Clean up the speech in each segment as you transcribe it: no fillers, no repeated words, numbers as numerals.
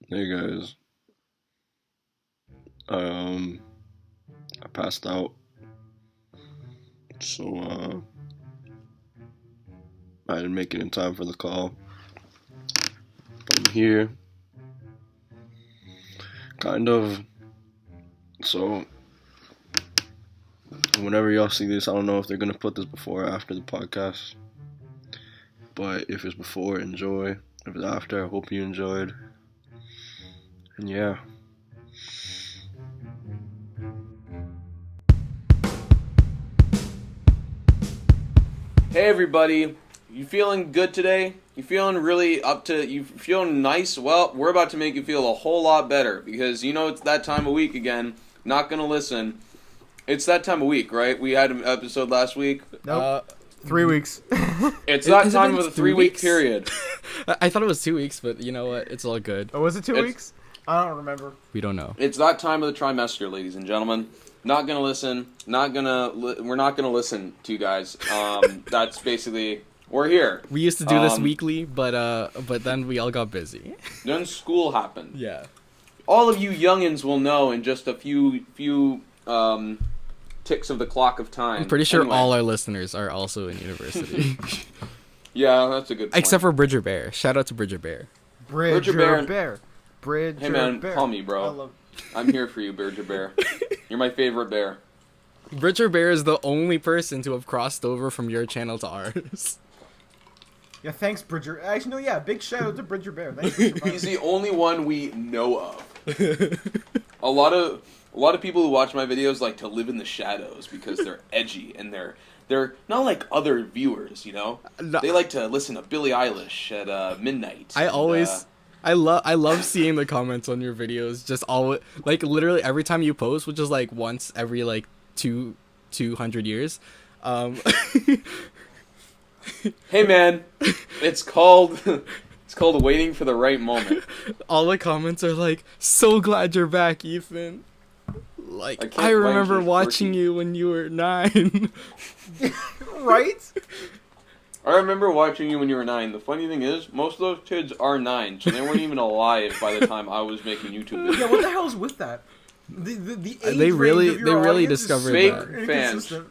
Hey guys, I passed out, so I didn't make it in time for the call. But I'm here, kind of. So whenever y'all see this, I don't know if they're gonna put this before or after the podcast. But if it's before, enjoy. If it's after, I hope you enjoyed. And yeah. Hey everybody, you feeling good today? You feeling really you feeling nice? Well, we're about to make you feel a whole lot better because you know it's that time of week again. Not gonna listen. It's that time of week, right? We had an episode last week. Nope. 3 weeks. It's that Has it time been of the 3 3-week weeks? period. I thought it was 2 weeks, but you know what? It's all good. Oh, was it 2 It's- weeks? I don't remember. We don't know. It's that time of the trimester, ladies and gentlemen. Not gonna listen. We're not gonna listen to you guys. That's basically we're here. We used to do this Um, weekly, but then we all got busy. Then school happened. Yeah. All of you youngins will know in just a few ticks of the clock of time. I'm pretty sure Anyway. all our listeners are also in university. Yeah, that's a good point. Except for Bridger Bear. Shout out to Bridger Bear. Bridger Bear. Bear. Bridger Hey man, Bear. call me I bro. love... I'm here for you, Bridger Bear. You're my favorite bear. Bridger Bear is the only person to have crossed over from your channel to ours. Yeah, thanks, Bridger. Actually, no, yeah, big shout out to Bridger Bear. Thanks for your He's the only one we know of. A lot of people who watch my videos like to live in the shadows because they're edgy and they're not like other viewers, you know. No. They like to listen to Billie Eilish at midnight. I and, always I love seeing the comments on your videos. Just all like literally every time you post, which is like once every like 200 years. Hey man, it's called waiting for the right moment. All the comments are like, "So glad you're back, Ethan." I Like, can't I blame remember you for watching working- you when you were 9. right? I remember watching you when you were 9. The funny thing is, most of those kids are 9, so they weren't even alive by the time I was making YouTube videos. Yeah, what the hell's with that? The age They really- range of your they really audience is discovered that. super Fake fans. inconsistent.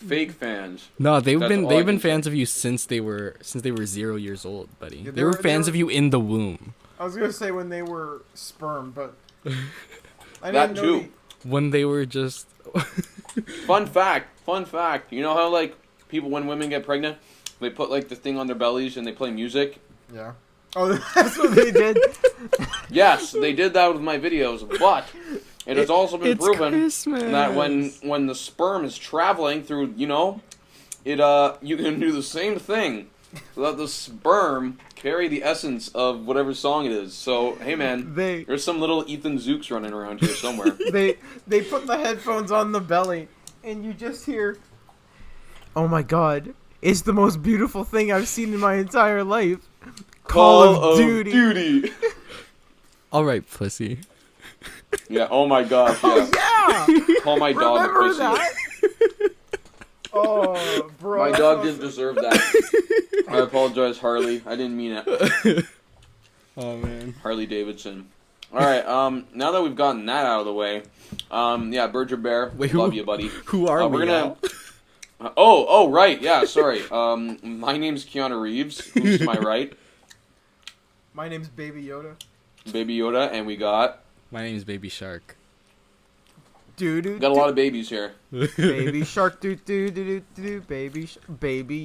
Fake fans. No, they've That's been all I they've been can say. fans of you since they were 0 years old, buddy. Yeah, they were fans they of you in the womb I was gonna say when they were sperm, but I That didn't know too. when they were just. Fun fact. You know how like people when women get pregnant, they put like the thing on their bellies and they play music. Yeah. Oh, that's what they did. Yes, they did that with my videos, but it has also been It's proven Christmas. that when the sperm is traveling through, you know, it you can do the same thing. Let the sperm carry the essence of whatever song it is. So, hey man, They there's some little Ethan Zooks running around here somewhere. they put the headphones on the belly, and you just hear, "Oh my God, it's the most beautiful thing I've seen in my entire life." Call of Duty. All right, pussy. Yeah. Oh my gosh. Yeah. Oh yeah. Call my dog a Remember pussy. that? Oh, bro. My dog didn't deserve that. I apologize, Harley. I didn't mean it. Oh man. Harley Davidson. All right. Now that we've gotten that out of the way, yeah, Bridger Bear, Wait, love you, buddy. Who are we? We're gonna. Now? Oh, right. Yeah, sorry. My name's Keanu Reeves. Who's to my right? My name's Baby Yoda. Baby Yoda, and we got My name's Baby Shark. got a lot of babies here. Baby Shark do do do do do Baby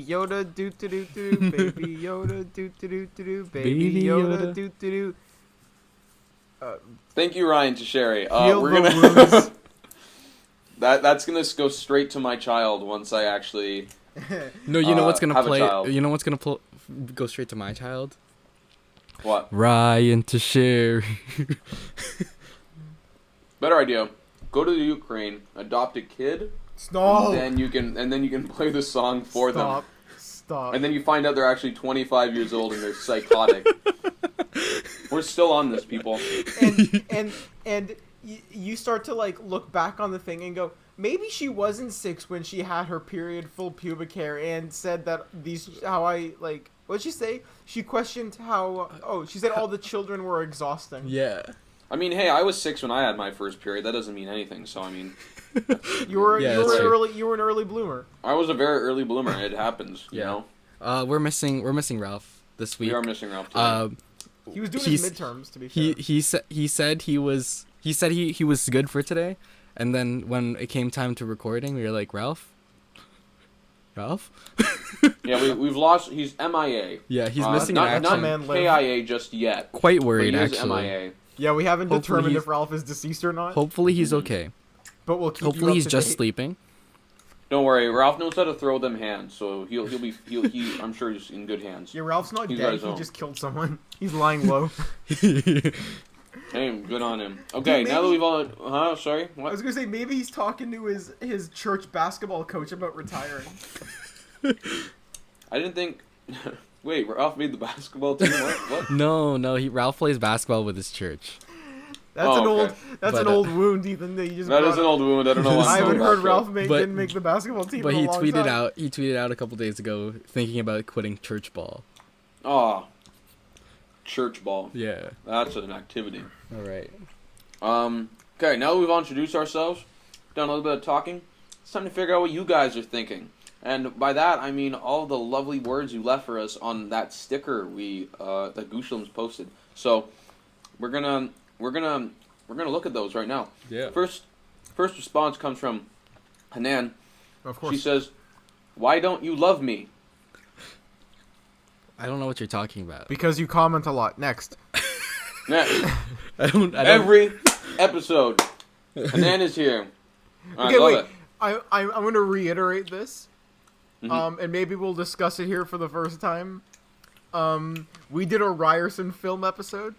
Yoda do do do do Baby Yoda do do do do Baby Baby Yoda Yoda. do do do. Thank you, Ryan Tocheri. Heal We're the gonna wounds. that's gonna go straight to my child once I actually. No, you know what's gonna have a play? child. You know what's gonna go straight to my child? What? Ryan to share. Better idea. Go to the Ukraine, adopt a kid, Stop. and then you can play the song for them. Stop. And then you find out they're actually 25 years old and they're psychotic. We're still on this, people. and you start to like look back on the thing and go, maybe she wasn't 6 when she had her period, full pubic hair, and said that how I like What did she say? She questioned how. Oh, she said all the children were exhausting. Yeah. I mean, hey, I was 6 when I had my first period. That doesn't mean anything. So I mean, You were Yeah, you that's were true. early. You were an early bloomer. I was a very early bloomer. It happens. You Yeah. know, We're missing Ralph this week. we are missing Ralph today. He was doing He's- his midterms. To be fair. He said he was good for today, and then when it came time to recording, we were like, Ralph. Yeah, we've lost. He's MIA. Yeah, he's missing in not, action. not Man live. KIA just yet. Quite But worried he is actually. MIA. Yeah, we haven't Hopefully determined he's- if Ralph is deceased or not. Hopefully he's okay. But we'll keep Hopefully you up he's to just date. sleeping. Don't worry, Ralph knows how to throw them hands, so I'm sure he's in good hands. Yeah, Ralph's not He's dead. got his He own. just killed someone. He's lying low. Hey, good on him. Okay, Dude, now that maybe- we've all, sorry, I what? was gonna say maybe he's talking to his church basketball coach about retiring. I didn't think. Wait, Ralph made the basketball team. What? No, Ralph plays basketball with his church. That's Oh, an okay. old But, an old wound, Ethan. That you just That brought is an up. old wound. I don't know why. I I'm haven't talking heard about Ralph it. But- didn't make the basketball team. But in a he long tweeted time. out a couple days ago thinking about quitting church ball. Oh, church ball. Yeah. That's an activity. All right. Okay, now that we've all introduced ourselves, done a little bit of talking, it's time to figure out what you guys are thinking. And by that, I mean all the lovely words you left for us on that sticker that GOOSHLEMS posted. So, we're gonna look at those right now. Yeah. First response comes from Hanan. Of course. She says, "Why don't you love me?" I don't know what you're talking about. Because you comment a lot. Next. Next, I don't. every episode, Hanan is here. I Okay, love wait. it. I'm going to reiterate this, Mhm. and maybe we'll discuss it here for the first time. We did a Ryerson film episode,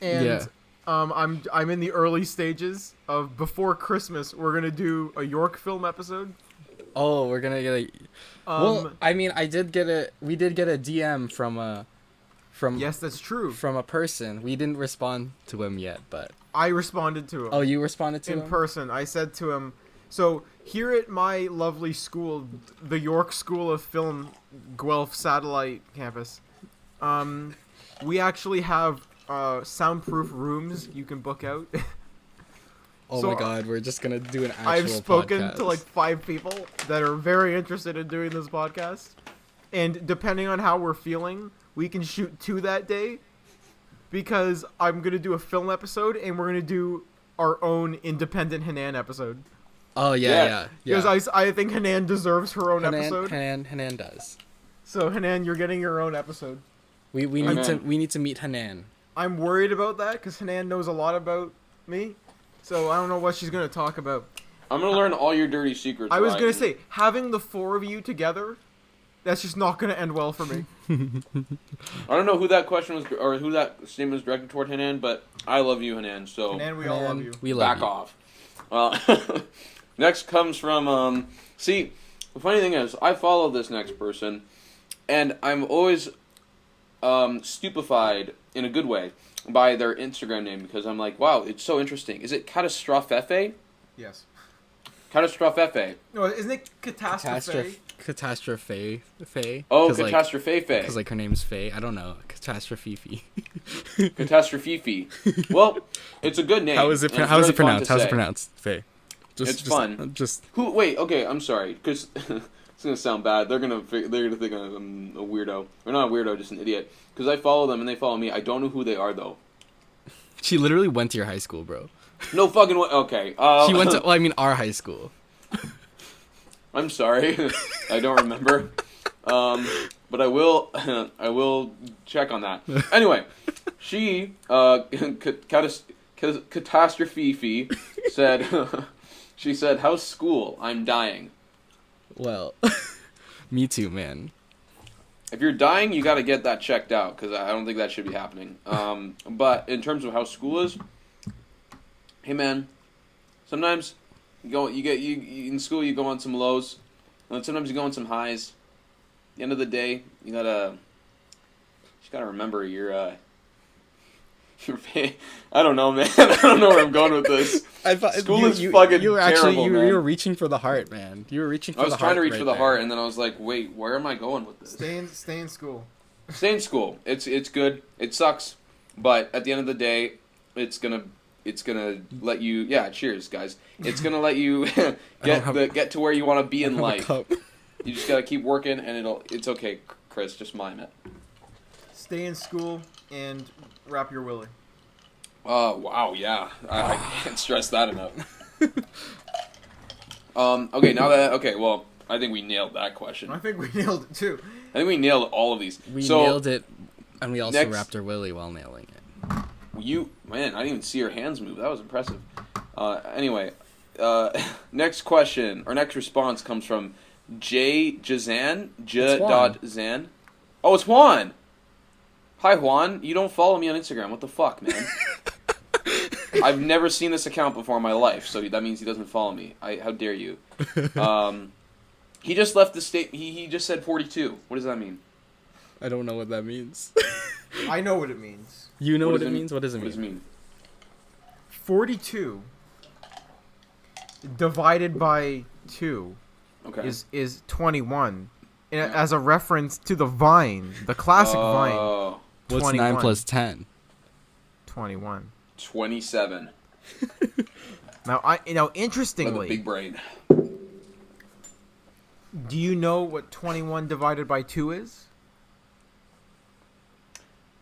and Yeah. I'm in the early stages of before Christmas. We're gonna do a York film episode. Oh, we're gonna get a. Well, I mean, we did get a DM from a yes, that's true. from a person. We didn't respond to him yet, but I responded to him. oh, you responded to in him? person. I said to him, so here at my lovely school, the York School of Film, Guelph Satellite Campus, we actually have soundproof rooms you can book out. Oh So, my God, we're just gonna do an actual I've spoken podcast. to like 5 people that are very interested in doing this podcast, and depending on how we're feeling, we can shoot 2 that day, because I'm gonna do a film episode and we're gonna do our own independent Hanan episode. Oh Yeah. yeah. Because I think Hanan deserves her own episode. Hanan does. So Hanan, you're getting your own episode. We Hanan. need to meet Hanan. I'm worried about that because Hanan knows a lot about me. So I don't know what she's gonna talk about. I'm gonna learn all your dirty secrets. I was Ryan. gonna say having the 4 of you together, that's just not gonna end well for me. I don't know who that question was or who that statement was directed toward, Hanan, but I love you, Hanan. So Hanan, we all love Hanan, you. We love back you. off. Next comes from see, the funny thing is I follow this next person, and I'm always stupefied in a good way by their Instagram name because I'm like, wow, it's so interesting. Is it Kristoffer? Yes. Kristoffer. No, isn't it catastrophe? Catastrophe. Faye. Oh, 'Cause, like- Catastrophe. Because like her name's Faye. I don't know. Catastrophe. Catastrophe. Well, it's a good name. How is it? and it's How is really it fun pronounced? to How's it say. pronounced? Faye. It's fun. Just Who? Wait. Okay. I'm sorry. Because it's gonna sound bad. They're gonna think I'm a weirdo. Or not a weirdo, just an idiot. Because I follow them and they follow me. I don't know who they are though. she literally went to your high school, bro. No fucking way. Okay. She went to. Well, I mean, our high school. I'm sorry. I don't remember. But I will. I will check on that. Anyway, she catastrophe said. She said, "How's school? I'm dying." Well, me too, man. If you're dying, you got to get that checked out because I don't think that should be happening. But in terms of how school is, hey man, sometimes you in school you go on some lows, and sometimes you go on some highs. At the end of the day, you just gotta remember I don't know, man. I don't know where I'm going with this. I thought School is fucking you were actually terrible, you man. were reaching for the heart, man. You were reaching for I the was heart. trying to reach right for the there. heart, and then I was like, wait, where am I going with this? Stay in school. Stay in school. It's good. It sucks, but at the end of the day, it's gonna let you. Yeah, cheers, guys. It's gonna let you get to where you want to be in life. You just gotta keep working, and it's okay, Chris. Just mime it. Stay in school and wrap your willy. Wow, yeah. I can't stress that enough. Okay, well, I think we nailed that question. I think we nailed it too. I think we nailed all of these. We nailed it, and we also next- wrapped our willy while nailing it. Man, I didn't even see your hands move. That was impressive. Anyway, next question, or next response comes from Jazan. J.Zan. Oh, it's Juan. Hi, Juan. You don't follow me on Instagram. What the fuck, man? I've never seen this account before in my life, so that means he doesn't follow me. How dare you? He just left the state. He just said 42. What does that mean? I don't know what that means. I know what it means. You know what does it means? What does it mean? What does it mean? 42 divided by 2 Okay. is 21. And as a reference to the Vine, the classic Vine. Oh, What's 21. 9 plus 10? 21. 27. Now, I have a interestingly, big brain. do you know what 21 divided by 2 is?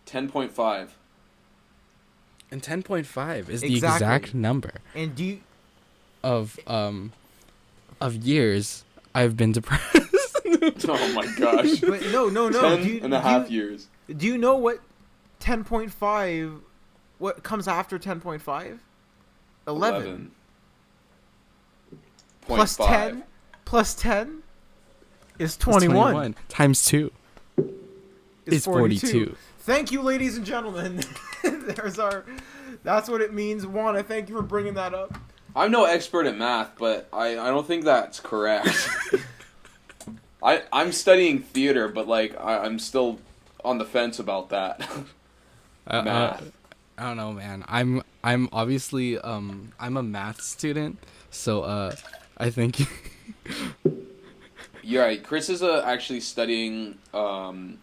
10.5. And 10.5 is the Exactly. exact number And do you... of years I've been depressed. Oh my gosh. But no. 10 and a half years. Do you know what 10.5... What comes after 10.5? 11. Plus 10? Plus 10 is 21. Times 2 is 42. Thank you, ladies and gentlemen. That's what it means. Juan, I thank you for bringing that up. I'm no expert at math, but I don't think that's correct. I'm studying theater, but I'm still on the fence about that. Math. I don't know, man. I'm obviously I'm a math student, so I think You're right. Chris is actually studying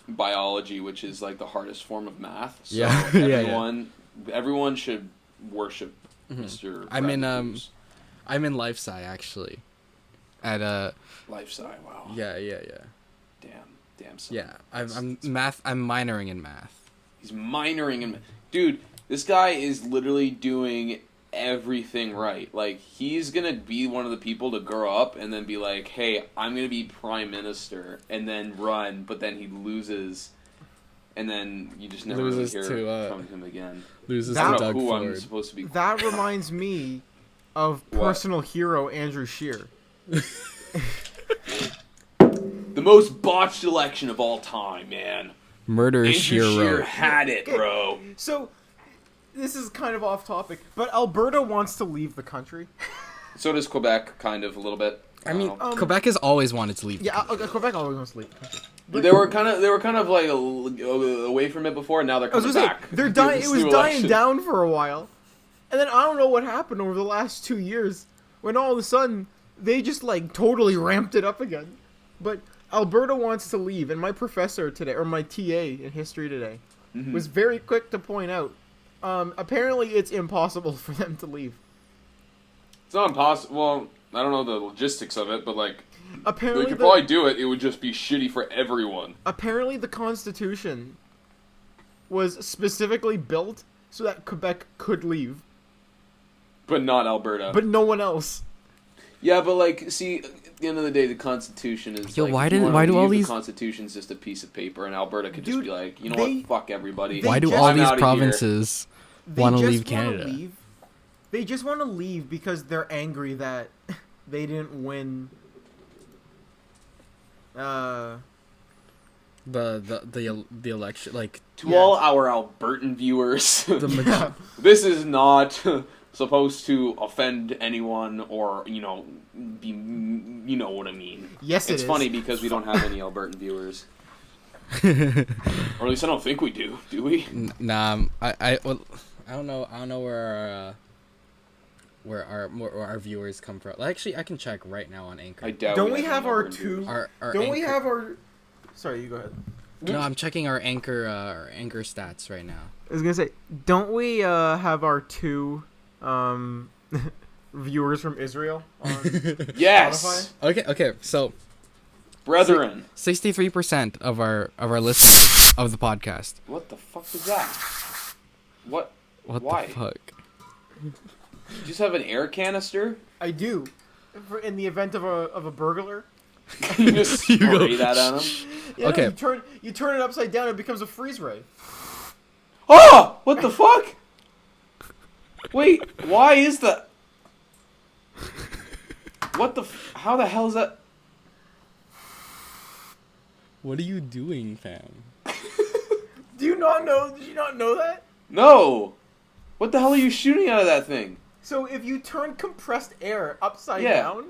biology, which is like the hardest form of math. So Yeah. everyone should worship Mr. Cruz. I'm in life sci actually. At Life sci. Wow. Yeah. Damn. Son. Yeah, I'm minoring in math. He's minoring in. Dude, this guy is literally doing everything right. Like, he's gonna be one of the people to grow up and then be like, hey, I'm gonna be prime minister, and then run, but then he loses, and then you just never really hear from him again. Loses That- to Doug who Ford. I'm supposed to be. That reminds me of What? personal hero Andrew Scheer. The most botched election of all time, man. Murder Andrew Shear Scheer wrote. had it, bro. So, this is kind of off topic, but Alberta wants to leave the country. So does Quebec, kind of, a little bit. I mean, don't know. Quebec has always wanted to leave. Yeah, Quebec always wants to leave the country. They were kind of like away from it before, and now they're I was coming gonna say, back. they're dying. This It was new dying election. down for a while, and then I don't know what happened over the last 2 years when all of a sudden they just totally ramped it up again. But Alberta wants to leave, and my professor today, or my TA in history today, was very quick to point out. Apparently, it's impossible for them to leave. It's not impossible. Well, I don't know the logistics of it, but they Apparently, could probably do it. It would just be shitty for everyone. apparently the Constitution was specifically built so that Quebec could leave, But not Alberta. but no one else. Yeah, but see, at the end of the day, the Constitution is. Yo, why if you do wanna all leave, these- the Constitution's just a piece of paper, and Alberta could just Dude, be like, you know they- what, fuck everybody. they Why do just- all I'm these outta here. provinces They want to just leave wanna Canada? leave. They just want to leave because they're angry that they didn't win. The election, To all our Albertan viewers, the this is not supposed to offend anyone or be you know what I mean. Yes, It's it is. funny because we don't have any Albertan viewers. Or at least I don't think we do. Do we? Nah, I don't know where our viewers come from. Actually, I can check right now on Anchor. I doubt. Don't we have our two? Our Don't we Anchor- have our? Sorry, you go ahead. No, I'm checking our Anchor stats right now. I was gonna say, don't we have our two viewers from Israel on Yes. Spotify? Okay. So, Brethren. 63% of our listeners of the podcast. What the fuck is that? What? What Why? the fuck? You just have an air canister? I do. In the event of a burglar. You just spray that at him? Yeah, Okay. You turn it upside down, it becomes a freeze ray. Oh! What the fuck? Wait, why is that? What the how the hell is that? What are you doing, fam? Do you not know? Did you not know that? No! What the hell are you shooting out of that thing? So if you turn compressed air upside Yeah. down,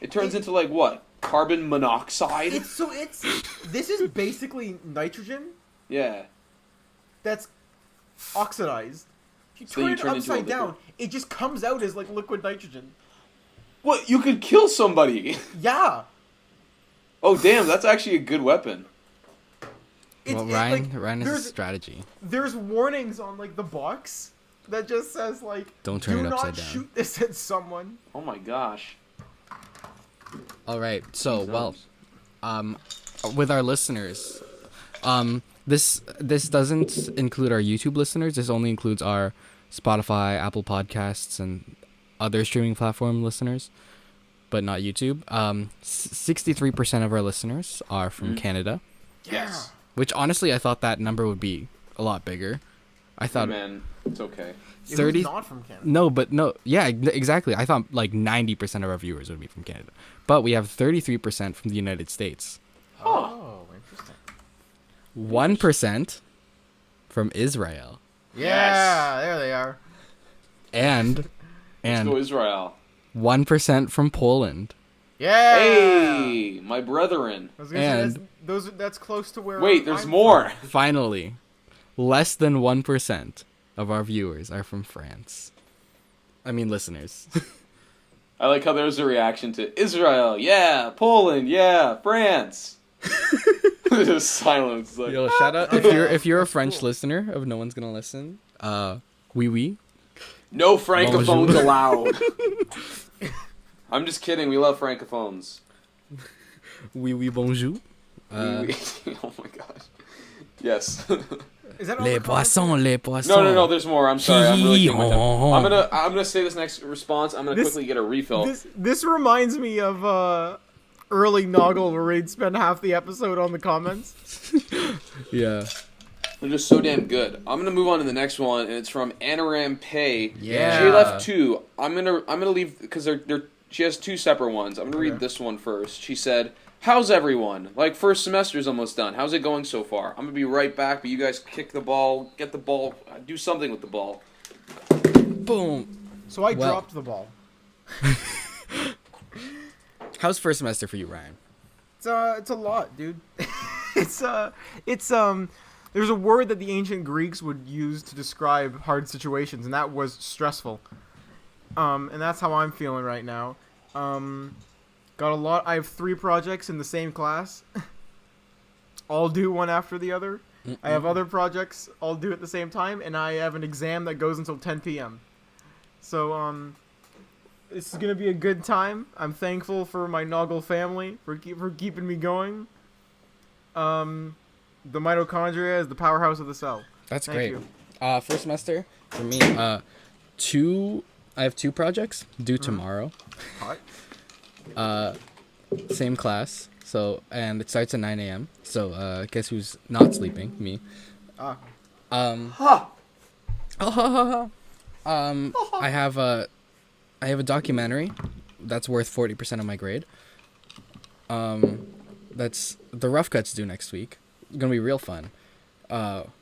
It turns into like what? Carbon monoxide? this is basically nitrogen Yeah. that's oxidized. If you So turn you it turn into a upside liquid. down, it just comes out as like liquid nitrogen. What? You could kill somebody. Yeah. Oh damn, that's actually a good weapon. Well, like, Ryan has a there's- strategy. There's warnings on like the box that just says like, Don't turn do it upside not down." shoot this at someone. Oh my gosh. All right. So, well, Jesus. with our listeners, this doesn't include our YouTube listeners. This only includes our Spotify, Apple Podcasts, and other streaming platform listeners, but not YouTube. 63% of our listeners are from Canada, Yes. which honestly I thought that number would be a lot bigger. I thought Man, it's okay. It 30. was not from Canada. No, yeah, exactly. I thought like 90% of our viewers would be from Canada, but we have 33% from the United States, Oh, interesting. 1% from Israel, Yeah, there they are. and Let's go Israel. 1% from Poland. Yeah. Hey, my brethren. I was gonna And- say that's close to where. Wait, there's I'm more. Finally, less than 1% of our viewers are from France. I mean, listeners. I like how there's a reaction to Israel, yeah, Poland, yeah, France. Just silence. Like, Yo, shout out if you're a French listener of No One's Gonna Listen. Oui. no francophones Bonjour. allowed. I'm just kidding. We love francophones. Oui, bonjour. Oh my gosh. Yes. Is that all Les the comments? poissons. No. There's more. I'm sorry. I'm really kidding myself. Hee-haw. I'm gonna say this next response. I'm gonna This- quickly get a refill. This reminds me of early Noggle where we'd spend half the episode on the comments. Yeah. They're just so damn good. I'm gonna move on to the next one, and it's from Anaram Pay. Yeah. She left two. I'm gonna leave because they're she has two separate ones. I'm gonna read this one first. She said, "How's everyone? Like first semester's almost done. How's it going so far? I'm gonna be right back, but you guys kick the ball, get the ball, do something with the ball." Boom. So I Well. dropped the ball. How's first semester for you, Ryan? It's a lot, dude. it's there's a word that the ancient Greeks would use to describe hard situations, and that was stressful. And that's how I'm feeling right now. Got a lot. I have 3 projects in the same class, all due one after the other. I have other projects all due at the same time, and I have an exam that goes until 10 p.m. So this is gonna be a good time. I'm thankful for my Noggle family for keeping me going. The mitochondria is the powerhouse of the cell. That's Thank great. you. First semester for me, I have 2 projects due tomorrow. Hot. Same class. So, and it starts at 9 a.m. So, guess who's not sleeping? Me. Ah. I have a documentary that's worth 40% of my grade. That's the rough cuts due next week. Gonna be real fun.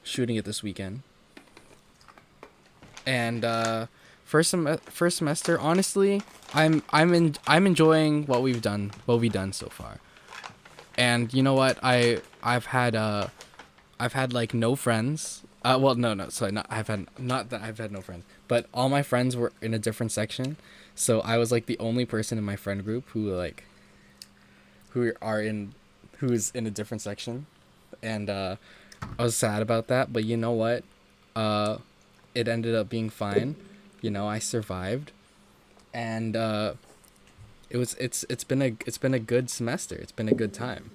Shooting it this weekend. And first semester, honestly, I'm enjoying what we've done so far. And you know what? I've had I've had like no friends. Well, no, sorry, not that I've had no friends, but all my friends were in a different section, so I was like the only person in my friend group who is in a different section, and I was sad about that. But you know what? It ended up being fine. You know, I survived, and it's been a good semester. It's been a good time.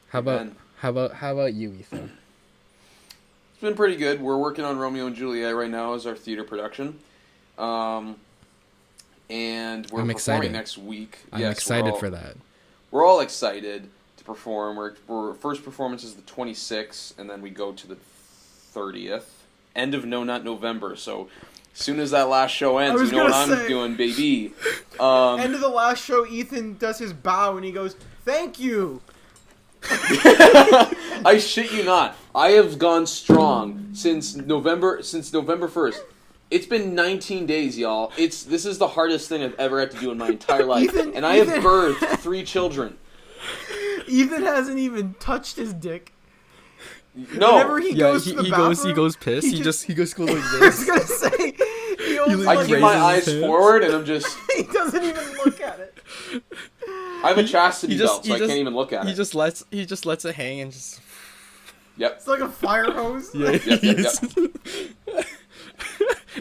How about you, Ethan? It's been pretty good. We're working on Romeo and Juliet right now as our theater production. And we're I'm excited. performing next week. I'm excited for that. We're all excited to perform. We're first performance is the 26th, and then we go to the 30th. End of not November. So as soon as that last show ends, you know what I'm doing, baby. End of the last show, Ethan does his bow and he goes, "Thank you." I shit you not. I have gone strong since November 1st. It's been 19 days, y'all. This is the hardest thing I've ever had to do in my entire life. And I have birthed 3 children. Ethan hasn't even touched his dick. No. Whenever he goes to the bathroom, he goes piss. He goes like I this. was gonna say, I keep my eyes forward and I'm just. He doesn't even look at it. I have a chastity belt, so I can't even look at it. He just lets it hang and just. Yep. It's like a fire hose. Yeah. Yep.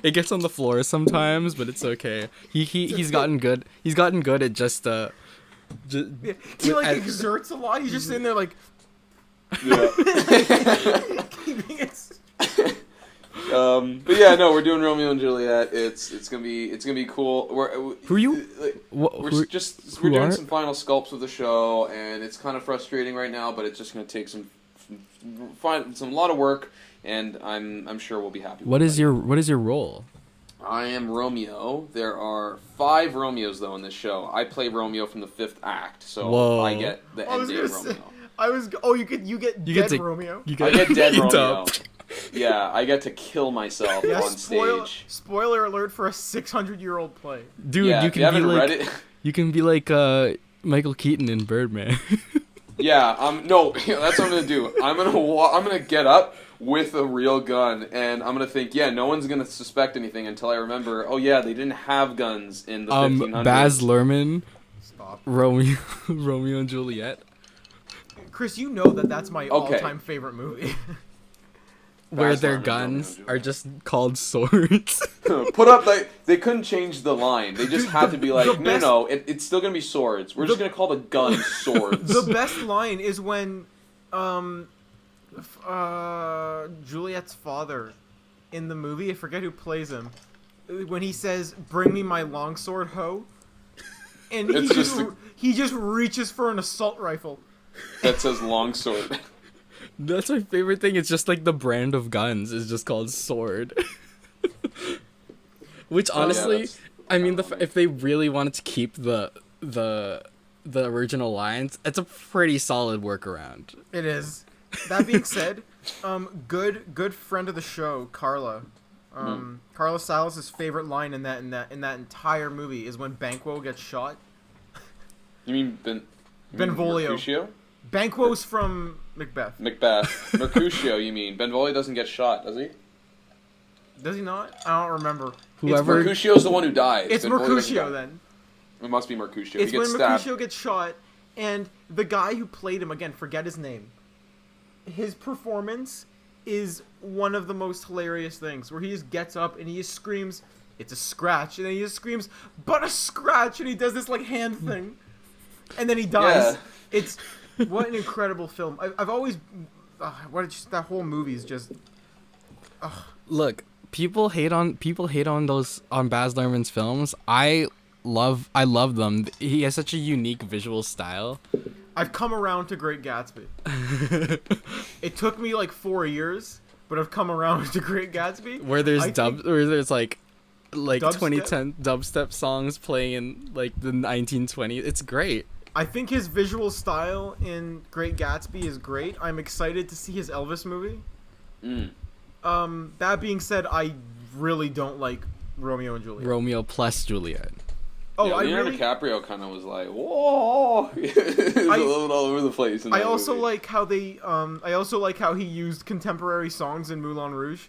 It gets on the floor sometimes, but it's okay. He's gotten good. He's gotten good at just Yeah. He exerts a lot. He's just sitting there like. Yeah. Keeping it. But yeah, no, we're doing Romeo and Juliet. It's gonna be cool. Who are you? We're doing some final sculpts of the show, and it's kind of frustrating right now. But it's just gonna take some lot of work, and I'm sure we'll be happy. What is your role? I am Romeo. There are 5 Romeos though in this show. I play Romeo from the 5th act, so Whoa. I get the end Romeo. You get dead Romeo. I get dead Romeo. Yeah, I get to kill myself on stage. Spoiler alert for a 600-year-old play. Dude, yeah, you can be like Michael Keaton in Birdman. Yeah, no, that's what I'm gonna do. I'm gonna get up with a real gun, and I'm gonna think, yeah, no one's gonna suspect anything until I remember. Oh yeah, they didn't have guns in the 1500s. Baz Luhrmann. Stop. Romeo and Juliet. Chris, you know that's my all-time favorite movie. Where their guns are just called swords. Put up they couldn't change the line. They just had to be like, no, it's still gonna be swords. We're just gonna call the guns swords. The best line is when Juliet's father in the movie, I forget who plays him, when he says, "Bring me my longsword, ho," and he just reaches for an assault rifle that says longsword. That's my favorite thing. It's just like the brand of guns is just called sword. Which honestly, I mean, if they really wanted to keep the original lines, it's a pretty solid workaround. It is. That being said, good friend of the show, Carla. Carla Salas' favorite line in that entire movie is when Banquo gets shot. You mean Benvolio? Mercutio? Banquo's from Macbeth. Mercutio, you mean? Benvolio doesn't get shot, does he? Does he not? I don't remember. Mercutio's the one who dies. It's Mercutio then. It must be Mercutio. It's when Mercutio gets shot, and the guy who played him, again, forget his name. His performance is one of the most hilarious things, where he just gets up and he just screams, "It's a scratch," and then he just screams, "But a scratch," and he does this like hand thing, and then he dies. Yeah. It's what an incredible film. I've always that whole movie is just. Look, people hate on Baz Luhrmann's films. I love them. He has such a unique visual style. I've come around to Great Gatsby. It took me like 4 years, but I've come around to Great Gatsby. Where there's like 2010 dubstep? dubstep songs playing in like the 1920s. It's great. I think his visual style in Great Gatsby is great. I'm excited to see his Elvis movie. That being said, I really don't like Romeo and Juliet. Romeo plus Juliet. Oh, yeah, I Leonardo really. DiCaprio kind of was like, whoa, he's a little bit all over the place. In I that also movie. like how they. I also like how he used contemporary songs in Moulin Rouge.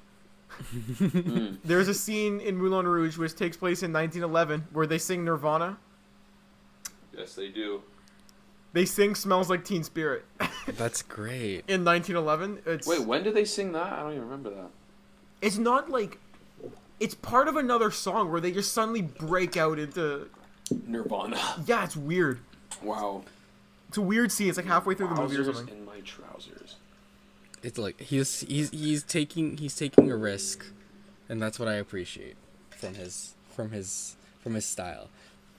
There's a scene in Moulin Rouge which takes place in 1911 where they sing Nirvana. Yes, they do. They sing "Smells Like Teen Spirit." That's great. In 1911. Wait, when did they sing that? I don't even remember that. It's not like. It's part of another song where they just suddenly break out into. Nirvana. Yeah, it's weird. Wow. It's a weird scene. It's like halfway through the movie or Trousers something. in my trousers. It's like he's taking a risk, and that's what I appreciate from his style.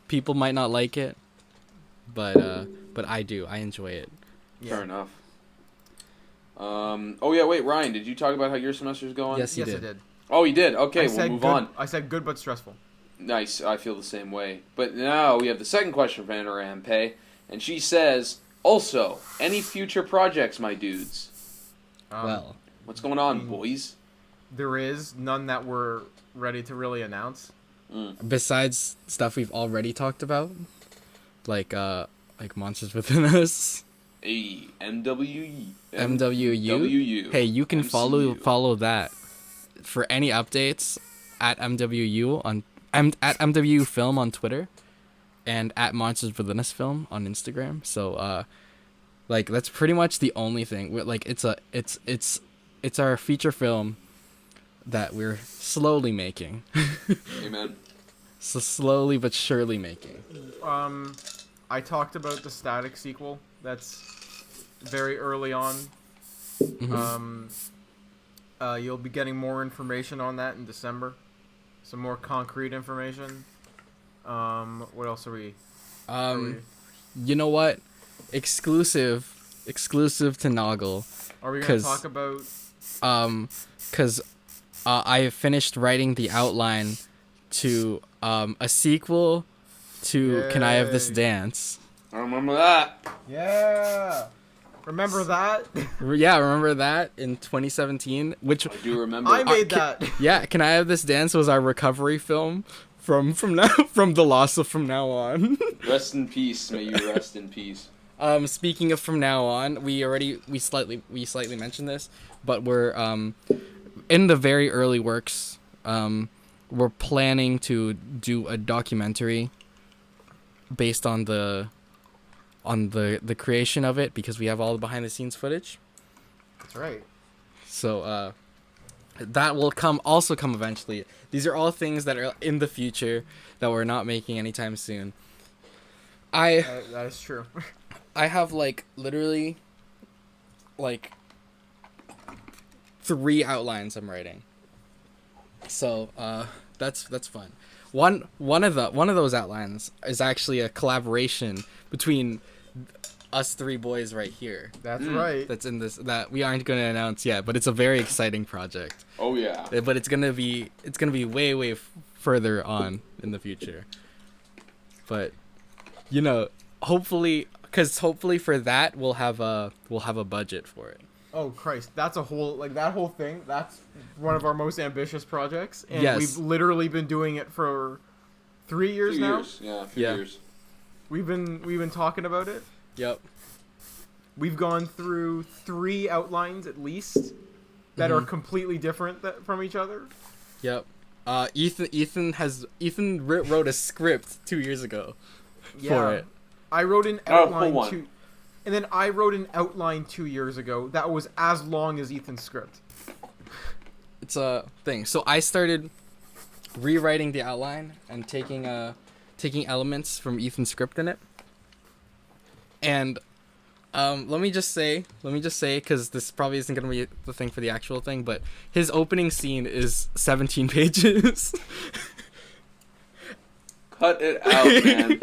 People might not like it, but I do. I enjoy it. Yeah. Fair enough. Oh yeah, wait, Ryan, did you talk about how your semester's going? Yes, you Yes, did. I did. Oh, you did. Okay, I we'll said move good, on. I said good but stressful. Nice. I feel the same way. But now we have the second question from Anna Rampe, and she says, also, any future projects, my dudes? Well, What's going on, boys? There is none that we're ready to really announce. besides stuff we've already talked about, like Monsters Within Us, Hey, MWU. MWU. Hey, you can MCU. follow that for any updates at MWU on at MWU Film on Twitter, and at Monsters Within Us Film on Instagram. So like that's pretty much the only thing. Like it's our feature film that we're slowly making. Amen. So slowly but surely making. I talked about the Static sequel. That's very early on. Mm-hmm. You'll be getting more information on that in December. Some more concrete information. What else are we? You know what? Exclusive to Noggle. Are we gonna 'Cause, talk about? Because I finished writing the outline to a sequel to Can I Have This Yay. Dance? I remember that. Yeah. Remember that? Yeah, remember that in 2017? Which, I do remember. I made that. yeah, Can I Have This Dance was our recovery film from the loss of From Now On. Rest in peace. May you rest in peace. Speaking of From Now On, we slightly mentioned this, but we're in the very early works. We're planning to do a documentary based on the creation of it, because we have all the behind the scenes footage. That's right. So that will come eventually. These are all things that are in the future that we're not making anytime soon. That is true. I have literally 3 outlines I'm writing. So that's fun. One of those outlines is actually a collaboration between us 3 boys right here. That's right. That's in this that we aren't going to announce yet, but it's a very exciting project. Oh yeah. But it's gonna be way further on in the future. But hopefully for that we'll have a budget for it. Oh Christ, that's a whole that whole thing. That's one of our most ambitious projects, and Yes. we've literally been doing it for 3 years now. Yeah, a few Yeah. years. We've been talking about it. Yep. We've gone through 3 outlines at least that are completely different from each other. Yep. Ethan wrote a script 2 years ago for it. I wrote an full outline one. and then I wrote an outline 2 years ago that was as long as Ethan's script. It's a thing. So I started rewriting the outline and taking elements from Ethan's script in it. And let me just say, because this probably isn't going to be the thing for the actual thing, but his opening scene is 17 pages. Cut it out, man.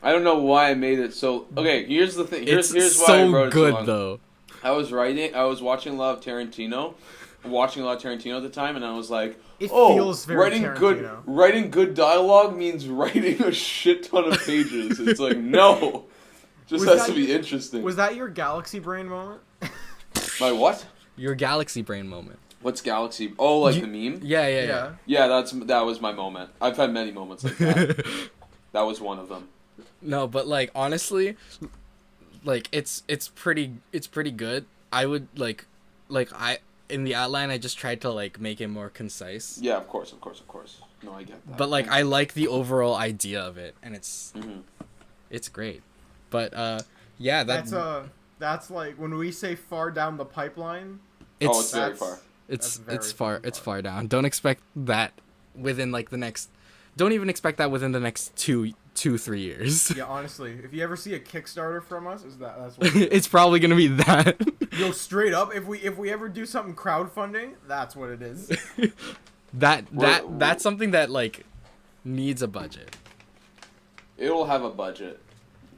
I don't know why I made it so. Okay, here's the thing. Here's It's why I so wrote it good, so long. though. I was watching a lot of Tarantino. Watching a lot of Tarantino at the time, and I was like, It feels very Tarantino. Writing good dialogue means writing a shit ton of pages. It's like, no. Just Was has that to be your- interesting. Was that your galaxy brain moment? My what? Your galaxy brain moment. What's Galaxy? Oh, the meme? Yeah. Yeah, that was my moment. I've had many moments like that. That was one of them. No, but like honestly, like it's pretty good. I would like I in the outline I just tried to like make it more concise. Yeah, of course. No, I get that. But like I like the overall idea of it, and it's great. But yeah, that's like when we say far down the pipeline. It's very far. It's far down. Don't expect that within like the next. Don't even expect that within the next 2-3 years. Yeah, honestly, if you ever see a Kickstarter from us, that's what it's probably gonna be that. Yo, straight up, if we ever do something crowdfunding, that's what it is. That's something that like needs a budget. It will have a budget.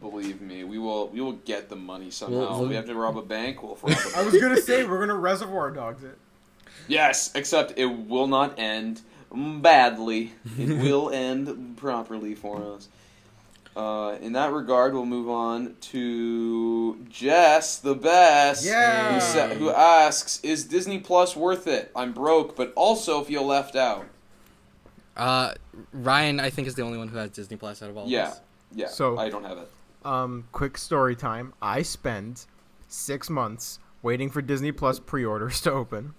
Believe me, we will get the money somehow. We have to rob a bank. We'll rob a bank. I was gonna say we're gonna Reservoir Dogs it. Yes, except it will not end badly. It will end properly for us. In that regard, we'll move on to Jess, the best, who asks, "Is Disney Plus worth it? I'm broke, but also feel left out." Ryan, I think, is the only one who has Disney Plus out of all of us. Yeah. So I don't have it. Quick story time. I spent 6 months waiting for Disney Plus pre-orders to open.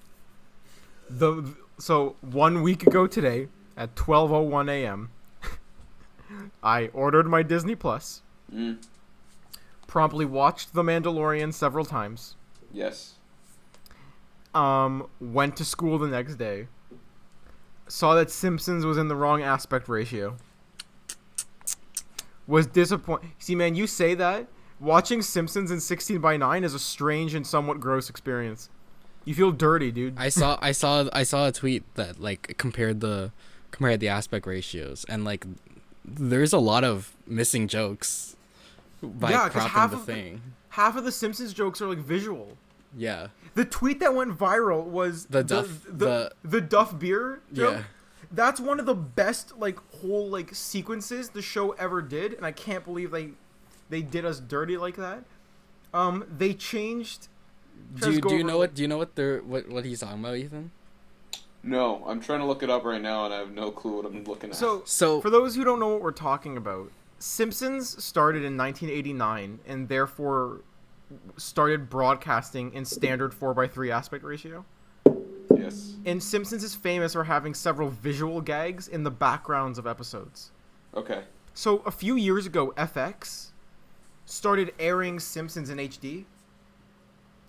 So 1 week ago today at 12:01 a.m. I ordered my Disney Plus. Promptly watched The Mandalorian several times. Yes. Went to school the next day. Saw that Simpsons was in the wrong aspect ratio. Was disappointed. See, man, you say that. Watching Simpsons in 16:9 is a strange and somewhat gross experience. You feel dirty, dude. I saw a tweet that like compared the aspect ratios, and like there's a lot of missing jokes by cropping the thing. Half of the Simpsons jokes are like visual. Yeah. The tweet that went viral was the Duff beer joke. Yeah. That's one of the best like whole like sequences the show ever did, and I can't believe they did us dirty like that. They changed. Do you know what he's talking about, Ethan? No, I'm trying to look it up right now, and I have no clue what I'm looking at. So for those who don't know what we're talking about, Simpsons started in 1989, and therefore started broadcasting in standard 4:3 aspect ratio. Yes. And Simpsons is famous for having several visual gags in the backgrounds of episodes. Okay. So a few years ago, FX started airing Simpsons in HD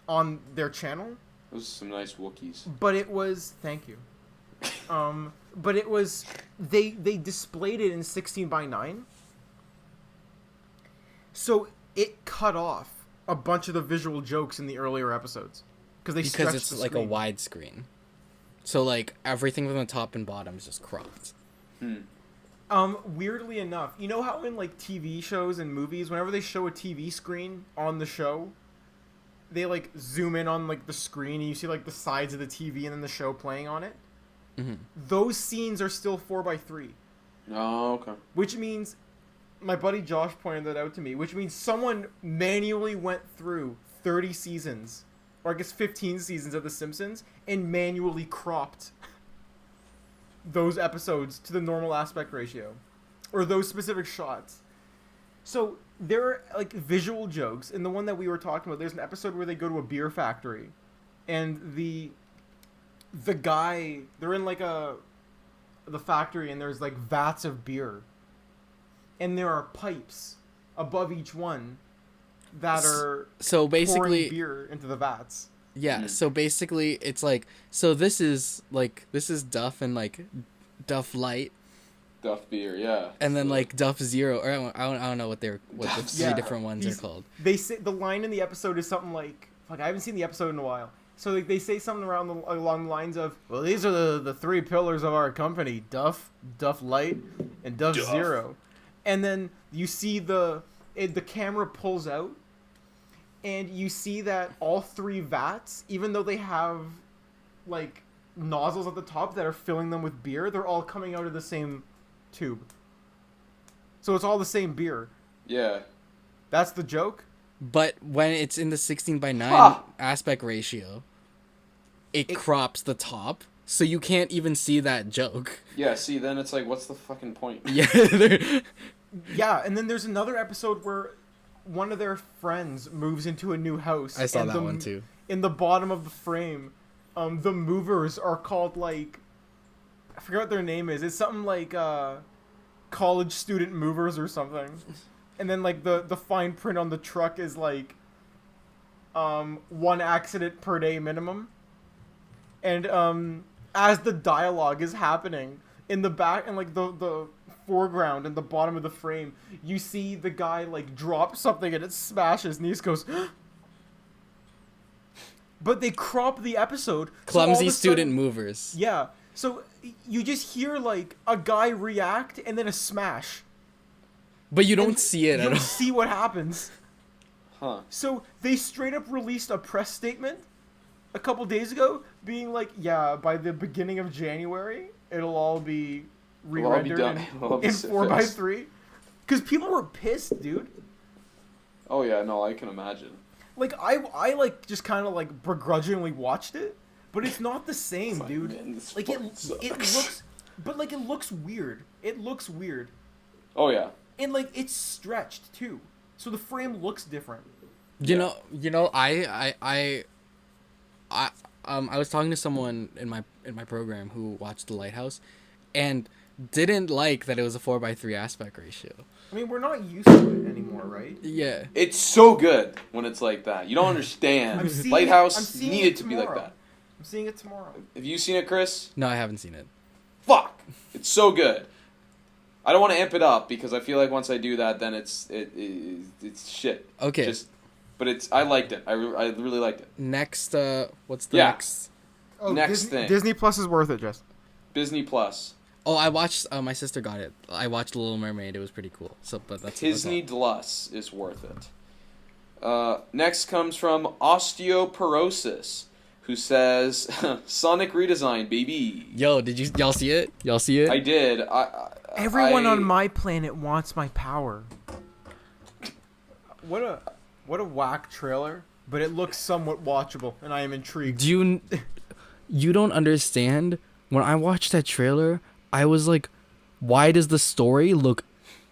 on their channel. Those are some nice Wookiees. But it was... Thank you. But it was... They displayed it in 16:9. So it cut off a bunch of the visual jokes in the earlier episodes. Because it's like a widescreen. So like everything from the top and bottom is just cropped. Weirdly enough, you know how in like TV shows and movies, whenever they show a TV screen on the show, they like zoom in on like the screen and you see like the sides of the TV and then the show playing on it? Mm-hmm. Those scenes are still 4:3. Oh, okay. Which means, my buddy Josh pointed that out to me, which means someone manually went through 30 seasons, or I guess 15 seasons of The Simpsons, and manually cropped those episodes to the normal aspect ratio, or those specific shots. So there are like visual jokes. In the one that we were talking about, there's an episode where they go to a beer factory, and the guy, they're in like the factory, and there's like vats of beer, and there are pipes above each one that are so basically pouring beer into the vats. Yeah, so basically it's like, so this is Duff and like Duff Light, Duff beer, yeah. And then like Duff Zero, or I don't know what the three different ones are called. They say the line in the episode is something like, fuck, I haven't seen the episode in a while. So like they say something along the lines of, well, these are the three pillars of our company: Duff, Duff Light, and Duff Zero. And then you see the camera pulls out, and you see that all three vats, even though they have like nozzles at the top that are filling them with beer, they're all coming out of the same tube. So it's all the same beer. Yeah. That's the joke. But when it's in the 16:9 aspect ratio, it crops the top, so you can't even see that joke. Yeah, see, then it's like, what's the fucking point? Yeah. Yeah, and then there's another episode where one of their friends moves into a new house. I saw and that one too. In the bottom of the frame, the movers are called like, I forget what their name is. It's something like college student movers or something. And then like the fine print on the truck is like 1 accident per day minimum. And as the dialogue is happening in the back and like the foreground and the bottom of the frame, you see the guy like drop something and it smashes and he just goes but they crop the episode. Clumsy student movers. Yeah. So you just hear like a guy react and then a smash. But you don't see it You at don't all. see what happens. Huh. So they straight up released a press statement a couple days ago being like, yeah, by the beginning of January, it'll all be re-rendered done. It'll all be in fixed. 4x3. Because people were pissed, dude. Oh yeah, no, I can imagine. Like, I like, just kind of, like, begrudgingly watched it, but it's not the same, dude. Man, this Like, fucking it sucks. looks... But, like, it looks weird. It looks weird. Oh yeah. And, like, it's stretched, too. So the frame looks different. You know, I was talking to someone in my program who watched The Lighthouse, and didn't like that it was a 4:3 aspect ratio. I mean, we're not used to it anymore, right? Yeah. It's so good when it's like that. You don't understand. I'm seeing Lighthouse I'm seeing needed it to be like tomorrow. that. I'm seeing it tomorrow. Have you seen it, Chris? No, I haven't seen it. Fuck! It's so good. I don't want to amp it up because I feel like once I do that, then it's shit. Okay. But I liked it. I really liked it. Next, what's the Yeah. next? Oh, Next thing. Disney Plus is worth it, Jess. Disney Plus. Oh, I watched. My sister got it. I watched The Little Mermaid. It was pretty cool. So, but that's Disney all. Plus is worth it. Next comes from Osteoporosis, who says, Sonic redesign, baby. Yo, did y'all see it? Y'all see it? I did. Everyone on my planet wants my power. What a whack trailer, but it looks somewhat watchable, and I am intrigued. You don't understand. When I watched that trailer, I was like, why does the story look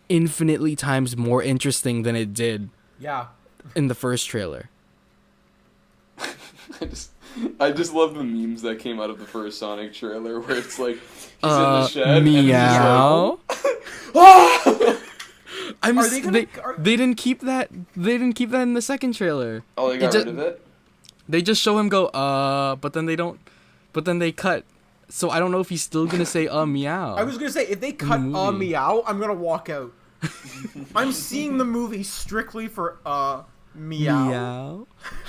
infinitely times more interesting than it did Yeah. in the first trailer? I just love the memes that came out of the first Sonic trailer where it's like he's in the shed meow. and he's like, They didn't keep that. They didn't keep that in the second trailer. oh, they got rid of it? They just show him go but then they don't. But then they cut. So I don't know if he's still gonna say meow. I was gonna say, if they cut movie. meow, I'm gonna walk out. I'm seeing the movie strictly for meow.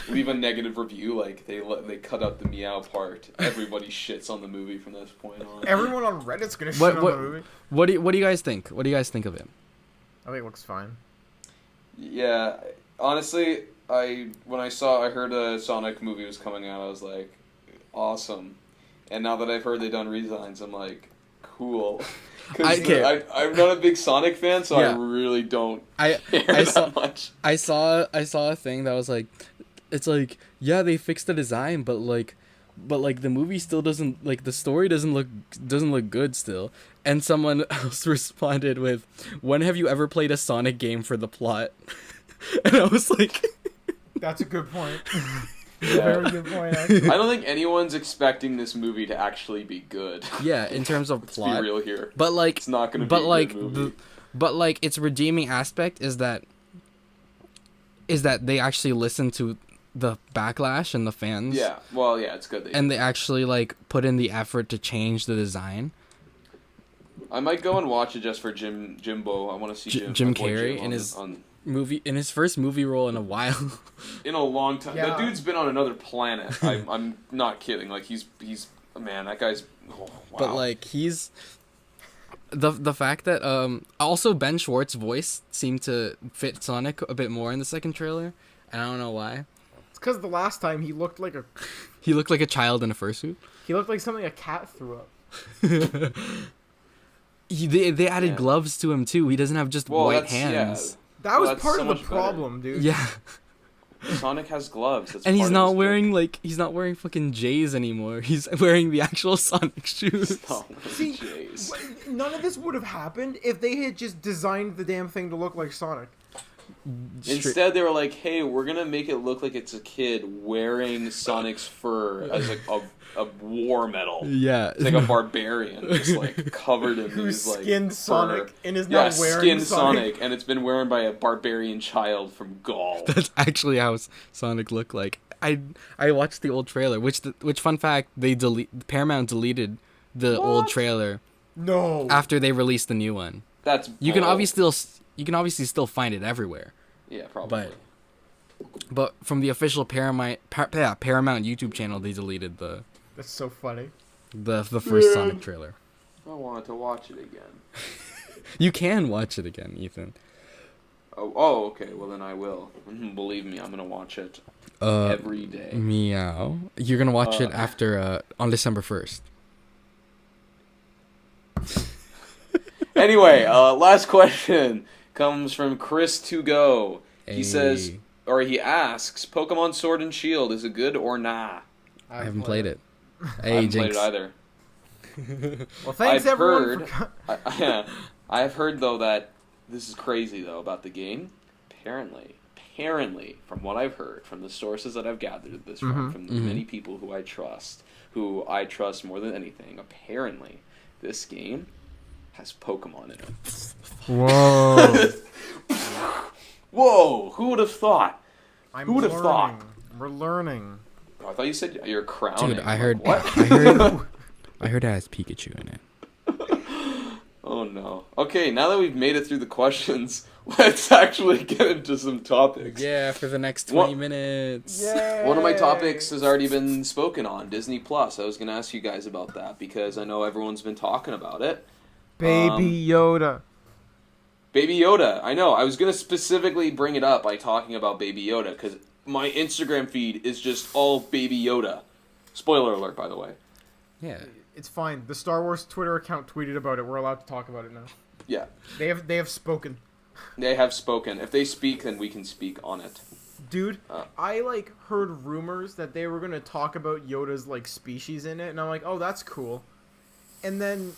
Leave a negative review like they cut out the meow part. Everybody shits on the movie from this point on. Everyone on Reddit's gonna shit on the movie. What do you guys think? What do you guys think of it? I think it looks fine. Yeah, honestly, I heard a Sonic movie was coming out, I was like, awesome. And now that I've heard they've done redesigns, I'm like, cool. Because I'm not a big Sonic fan, so Yeah. I really don't I care that much. I saw a thing that was like, it's like, yeah, they fixed the design, but like the movie still doesn't, like, the story doesn't look good still. And someone else responded with, when have you ever played a Sonic game for the plot? And I was like, That's a good point. Yeah. Very good point, actually. I don't think anyone's expecting this movie to actually be good. yeah, in terms of Let's plot. be real here. But like, It's not going to be a good movie. but like, its redeeming aspect is that they actually listen to the backlash and the fans. Yeah, well, yeah, it's good. And they actually like put in the effort to change the design. I might go and watch it just for Jimbo. I want to see Jim my boy Carrey Jim in his on movie, in his first movie role in a while. in a long time. Yeah. That dude's been on another planet. I'm not kidding. Like he's man, that guy's wow. But like he's the fact that also Ben Schwartz's voice seemed to fit Sonic a bit more in the second trailer, and I don't know why. It's because the last time he looked like a child in a fursuit. he looked like something a cat threw up. They added gloves to him too. He doesn't have just white hands. That was that's part so of the much better. problem, dude. Yeah. Sonic has gloves. That's And part he's of not his wearing fucking J's anymore. He's wearing the actual Sonic shoes. See, Jeez. none of this would have happened if they had just designed the damn thing to look like Sonic. Instead, they were like, "Hey, we're gonna make it look like it's a kid wearing Sonic's fur as like a war medal. Yeah, It's like a barbarian, just like covered in Who's these like skinned fur. Sonic and is not wearing skinned Sonic. and it's been worn by a barbarian child from Gaul. That's actually how Sonic looked like. I watched the old trailer, which fun fact, Paramount deleted the old trailer No. after they released the new one. That's You can bull. obviously still find it everywhere. Yeah, probably. But from the official Paramount YouTube channel, they deleted That's so funny. the first Sonic trailer. I wanted to watch it again. You can watch it again, Ethan. Oh, okay. Well, then I will. Believe me, I'm gonna watch it every day. Meow. You're gonna watch it after on December 1st. Anyway, last question comes from Chris to go. He says, or he asks, Pokemon Sword and Shield, is it good or nah? I haven't played it. I haven't played it either. Well, thanks everyone. I have heard though that this is crazy though about the game. Apparently, from what I've heard, from the sources that I've gathered this from the many people who I trust more than anything, apparently this game has Pokemon in it. Whoa. Whoa! Who would have thought? Who would have thought? We're learning. Oh, I thought you said you're crowning. Dude, I heard. What? I heard it has Pikachu in it. Oh no. Okay, now that we've made it through the questions, let's actually get into some topics. Yeah, for the next 20 minutes. Yeah. One of my topics has already been spoken on, Disney Plus. I was going to ask you guys about that because I know everyone's been talking about it. Baby Yoda. Baby Yoda, I know. I was going to specifically bring it up by talking about Baby Yoda because my Instagram feed is just all Baby Yoda. Spoiler alert, by the way. Yeah. It's fine. The Star Wars Twitter account tweeted about it. We're allowed to talk about it now. Yeah. They have spoken. They have spoken. If they speak, then we can speak on it. Dude, I heard rumors that they were gonna talk about Yoda's species in it, and I'm like, oh, that's cool. And then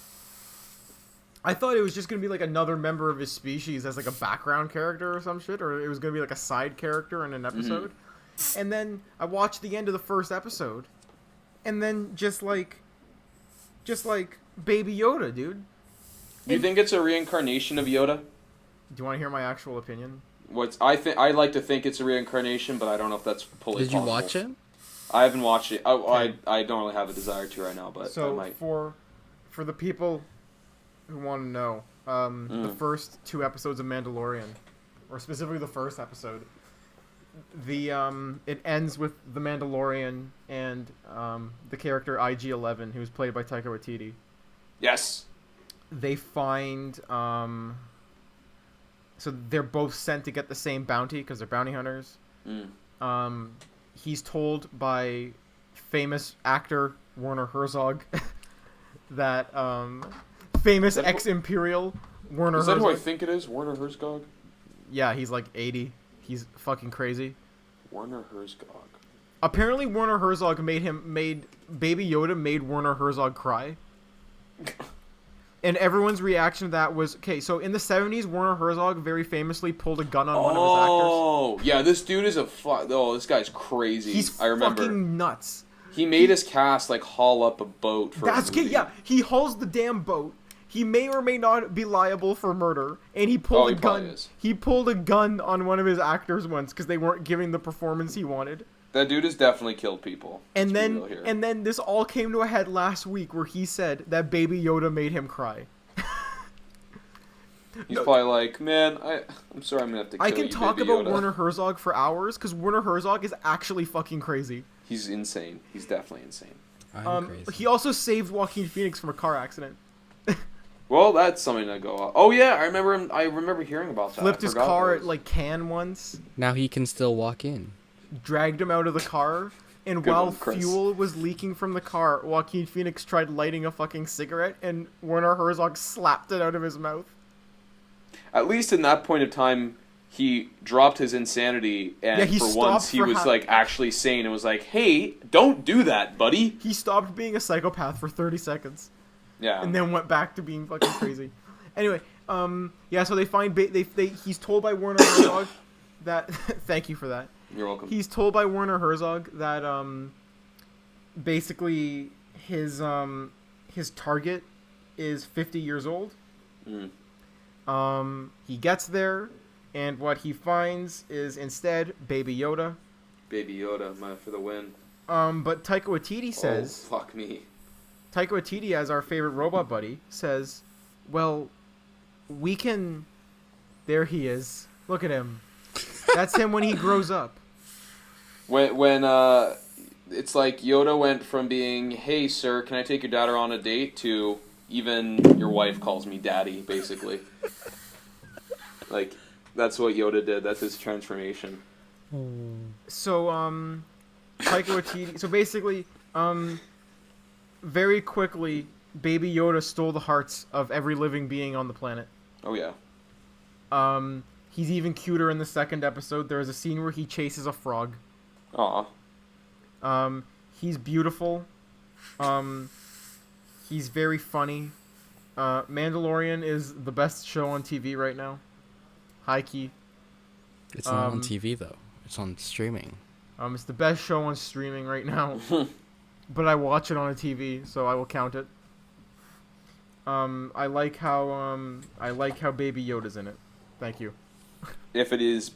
I thought it was just gonna be another member of his species as a background character or some shit, or it was gonna be a side character in an episode. Mm-hmm. And then I watched the end of the first episode, and then just Baby Yoda, dude. Do you think it's a reincarnation of Yoda? Do you want to hear my actual opinion? I like to think it's a reincarnation, but I don't know if that's fully Did you possible. watch it? I haven't watched it. I don't really have a desire to right now, but so I might. for the people who want to know, the first 2 episodes of Mandalorian, or specifically the first episode, it ends with the Mandalorian and the character IG-11, who's played by Taika Waititi. Yes. They find so they're both sent to get the same bounty because they're bounty hunters. He's told by famous actor Werner Herzog that famous ex-Imperial Werner Herzog. Is that who I think it is? Werner Herzog? Yeah, he's 80. He's fucking crazy. Werner Herzog. Apparently Werner Herzog made Baby Yoda made Werner Herzog cry. And everyone's reaction to that was, okay, so in the 70s, Werner Herzog very famously pulled a gun on one of his actors. Oh, yeah, this dude is this guy's crazy. He's I remember. fucking nuts. He made his cast, haul up a boat for That's a movie. yeah, he hauls the damn boat. He may or may not be liable for murder, and he pulled a gun. Is. He pulled a gun on one of his actors once because they weren't giving the performance he wanted. That dude has definitely killed people. And then this all came to a head last week where he said that Baby Yoda made him cry. He's probably like, man, I'm sorry, I'm gonna have to kill you, I can talk Baby about Yoda. Werner Herzog for hours because Werner Herzog is actually fucking crazy. He's insane. He's definitely insane. I'm crazy. He also saved Joaquin Phoenix from a car accident. Well, that's something to go off. Oh yeah, I remember hearing about that. Flipped his car at Cannes once. Now he can still walk in. Dragged him out of the car, and Good while one, Chris. fuel was leaking from the car, Joaquin Phoenix tried lighting a fucking cigarette, and Werner Herzog slapped it out of his mouth. At least in that point of time, he dropped his insanity, and he for stopped once he for was like actually sane and was like, "Hey, don't do that, buddy." He stopped being a psychopath for 30 seconds. Yeah. And then went back to being fucking crazy. Anyway, yeah, so they find he's told by Werner Herzog that thank you for that. You're welcome. He's told by Werner Herzog that basically his target is 50 years old. He gets there, and what he finds is instead Baby Yoda. Baby Yoda, for the win. But Taika Waititi says, "Oh, fuck me." Taika Waititi, as our favorite robot buddy, says, "Well, we can." There he is. Look at him. That's him when he grows up. When it's like Yoda went from being, "Hey, sir, can I take your daughter on a date?" to even your wife calls me daddy, basically. Like, that's what Yoda did. That's his transformation. So, Taika Waititi. So basically, very quickly, Baby Yoda stole the hearts of every living being on the planet. Oh yeah. He's even cuter in the second episode. There is a scene where he chases a frog. Aw. He's beautiful. He's very funny. Mandalorian is the best show on TV right now. High key. It's not on TV though. It's on streaming. It's the best show on streaming right now. But I watch it on a TV, so I will count it. I like how Baby Yoda's in it. Thank you. If it is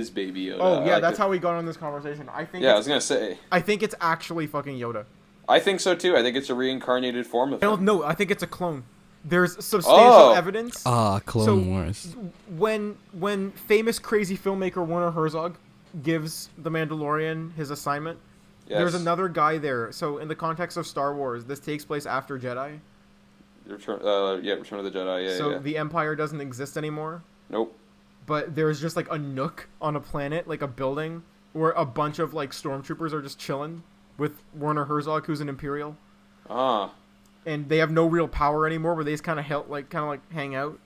Baby Yoda. Oh yeah, like that's it. how we got on this conversation. I think. Yeah, I was gonna say. I think it's actually fucking Yoda. I think so too. I think it's a reincarnated form of him. No, I think it's a clone. There's substantial evidence. Clone Wars. When famous crazy filmmaker Werner Herzog gives The Mandalorian his assignment, there's another guy there. So in the context of Star Wars, this takes place after Jedi. Return of the Jedi. Yeah. So the Empire doesn't exist anymore. Nope. But there's just like a nook on a planet, like a building, where a bunch of like stormtroopers are just chilling with Werner Herzog, who's an Imperial. Ah. And they have no real power anymore, but they just kind of hang out.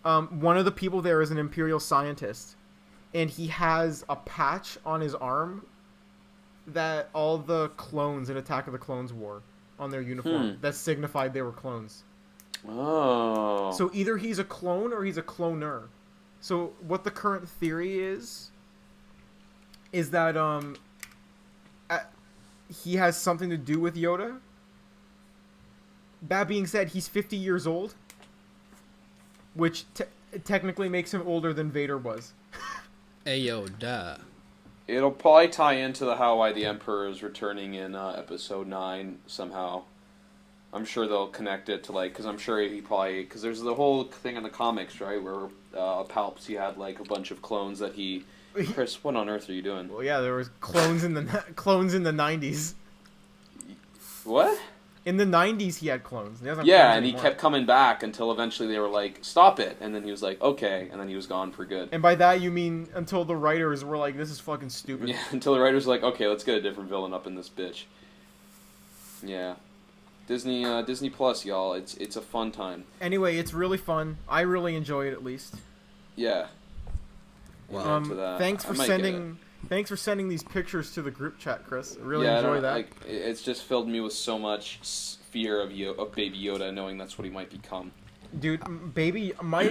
One of the people there is an Imperial scientist, and he has a patch on his arm that all the clones in Attack of the Clones wore on their uniform that signified they were clones. Oh. So either he's a clone or he's a cloner. So what the current theory is that he has something to do with Yoda. That being said, he's 50 years old, which technically makes him older than Vader was. Ayo, duh. It'll probably tie into why the Emperor is returning in Episode 9 somehow. I'm sure they'll connect it to, because I'm sure because there's the whole thing in the comics, right, where Palps, he had, a bunch of clones that he... Chris, what on earth are you doing? Well, yeah, there was clones in the 90s. What? In the 90s, he had clones. Yeah, and he kept coming back until eventually they were like, "Stop it!" And then he was like, "Okay," and then he was gone for good. And by that you mean until the writers were like, "This is fucking stupid." Yeah, until the writers were like, "Okay, let's get a different villain up in this bitch." Yeah, Disney Plus, y'all. It's a fun time. Anyway, it's really fun. I really enjoy it, at least. Yeah. Wow. Thanks for sending these pictures to the group chat, Chris. I really enjoy that. It's just filled me with so much fear of Baby Yoda, knowing that's what he might become. Dude, my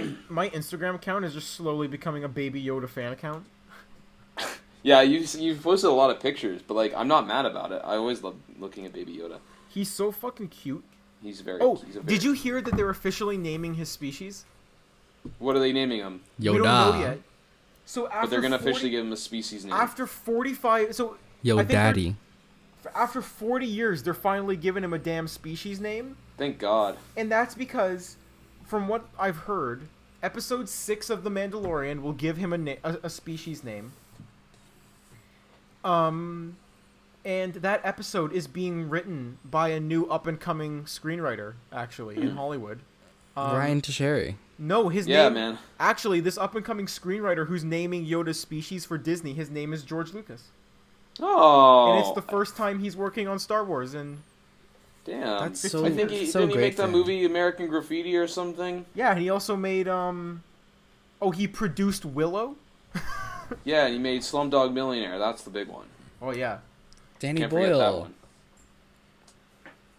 Instagram account is just slowly becoming a Baby Yoda fan account. Yeah, you've posted a lot of pictures, but I'm not mad about it. I always love looking at Baby Yoda. He's so fucking cute. He's very. Did you hear that they're officially naming his species? What are they naming him? Yoda. We don't know yet. So but they're gonna officially give him a species name. After 45, so Yo, Daddy. After 40 years, they're finally giving him a damn species name. Thank God. And that's because, from what I've heard, Episode 6 of The Mandalorian will give him a species name. And that episode is being written by a new up-and-coming screenwriter, actually, in Hollywood. Ryan Tocheri. No, his name... Yeah, man. Actually, this up-and-coming screenwriter who's naming Yoda's species for Disney, his name is George Lucas. Oh. And it's the first time he's working on Star Wars, and... Damn. That's so I think so didn't he great make that movie American Graffiti or something? Yeah, and he also made, Oh, he produced Willow? Yeah, and he made Slumdog Millionaire. That's the big one. Oh, yeah. Danny Can't forget that Boyle. one.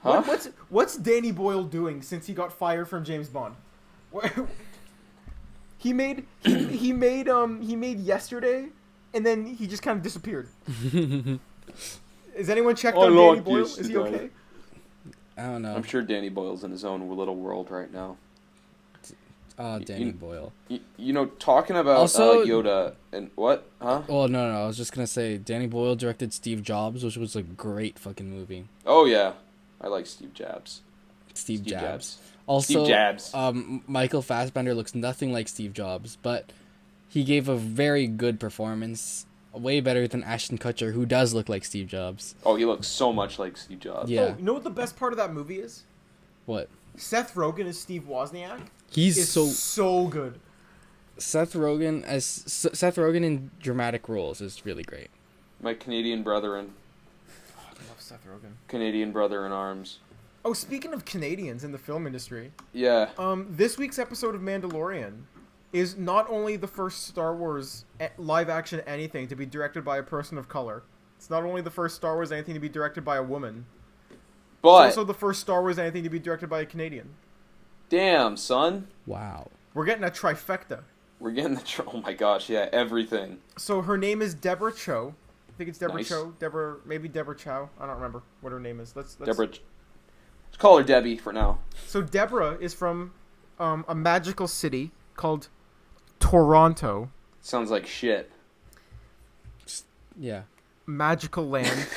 Huh? What's Danny Boyle doing since he got fired from James Bond? He made Yesterday, and then he just kind of disappeared. Is anyone checked on Danny Boyle? Is he okay? I don't know. I'm sure Danny Boyle's in his own little world right now. Danny Boyle. You know, talking about Also- Yoda and what? Huh? Oh, no. I was just going to say, Danny Boyle directed Steve Jobs, which was a great fucking movie. Oh, yeah. I like Steve Jobs. Steve Jobs. Jobs. Also, Steve Jobs. Michael Fassbender looks nothing like Steve Jobs, but he gave a very good performance, way better than Ashton Kutcher, who does look like Steve Jobs. Oh, he looks so much like Steve Jobs. Yeah. Oh, you know what the best part of that movie is? What? Seth Rogen as Steve Wozniak He's is so so good. Seth Rogen in dramatic roles is really great. My Canadian brethren. I love Seth Rogen. Canadian brother in arms. Oh, speaking of Canadians in the film industry, Yeah. this week's episode of Mandalorian is not only the first Star Wars live-action anything to be directed by a person of color. It's not only the first Star Wars anything to be directed by a woman. But, It's also the first Star Wars anything to be directed by a Canadian. damn, son. Wow. We're getting a trifecta. We're getting oh my gosh, yeah, everything. So her name is Deborah Cho. I think it's Deborah Nice. Cho. Maybe Deborah Chow. I don't remember what her name is. Let's Deborah. Let's call her Debbie for now. So Deborah is from a magical city called Toronto. Sounds like shit. Yeah. Magical land.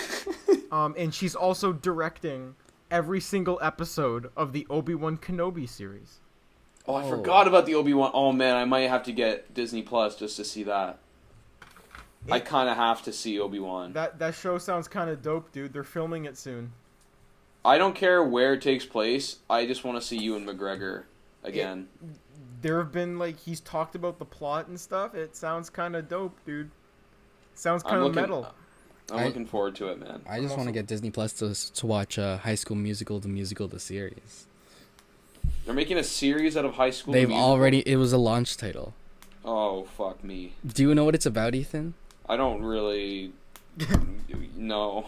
And she's also directing every single episode of the Obi-Wan Kenobi series. Oh, I forgot about the Obi-Wan. Oh, man, I might have to get Disney Plus just to see that. I kind of have to see Obi-Wan. That show sounds kind of dope, dude. They're filming it soon. I don't care where it takes place. I just want to see Ewan McGregor again. There have been, he's talked about the plot and stuff. It sounds kind of dope, dude. Sounds kind of metal. I'm looking forward to it, man. I just want to get Disney Plus to watch High School Musical, the series. They're making a series out of High School They've Musical? already, it was a launch title. Oh, fuck me. Do you know what it's about, Ethan? I don't really know.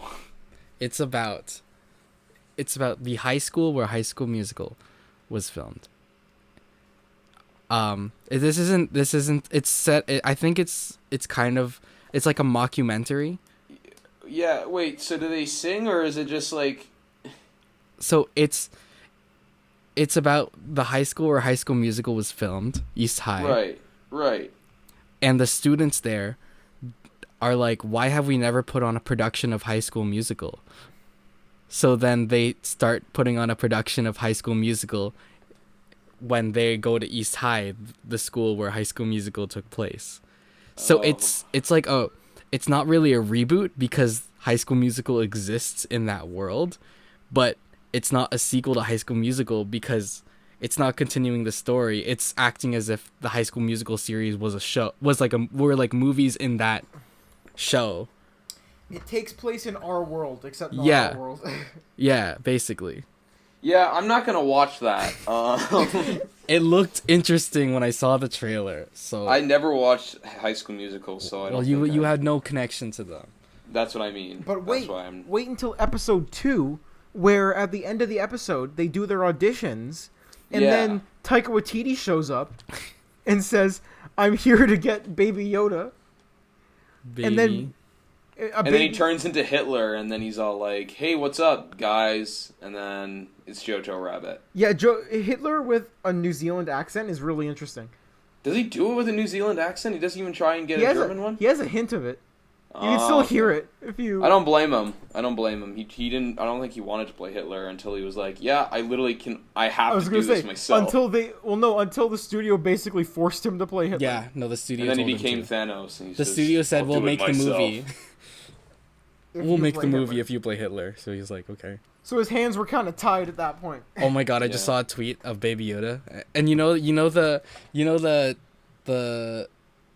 It's about the high school where High School Musical was filmed. This isn't it's set, I think it's kind of, it's like a mockumentary. Yeah, wait, so do they sing, or is it just like... So it's about the high school where High School Musical was filmed, East High. Right. And the students there are like, why have we never put on a production of High School Musical? So then they start putting on a production of High School Musical when they go to East High, the school where High School Musical took place. So it's like it's not really a reboot because High School Musical exists in that world, but it's not a sequel to High School Musical because it's not continuing the story. It's acting as if the High School Musical series was were like movies in that show. It takes place in our world, except not Yeah. our world. Yeah, basically. Yeah, I'm not gonna watch that. It looked interesting when I saw the trailer. So I never watched High School Musical, so I don't you had no connection to them. That's what I mean. But wait, That's why I'm... wait until episode 2, where at the end of the episode they do their auditions, and then Taika Waititi shows up and says, "I'm here to get Baby Yoda," Baby. and then And then he turns into Hitler, and then he's all like, "Hey, what's up, guys?" And then it's Jojo Rabbit. Yeah, Hitler with a New Zealand accent is really interesting. Does he do it with a New Zealand accent? He doesn't even try and get a German one? He has a hint of it. You can still hear it if you. I don't blame him. He didn't. I don't think he wanted to play Hitler until he was like, "Yeah, I literally can. I have to do this myself." Until the studio basically forced him to play Hitler. Yeah, no, the studio. And then he told him became to. Thanos. And he The says, studio said, "I'll "We'll do it make the myself." movie. If We'll you make the play movie Hitler. if you play Hitler." So he's like, "Okay." So his hands were kind of tied at that point. Oh my god! I just Yeah. saw a tweet of Baby Yoda, and you know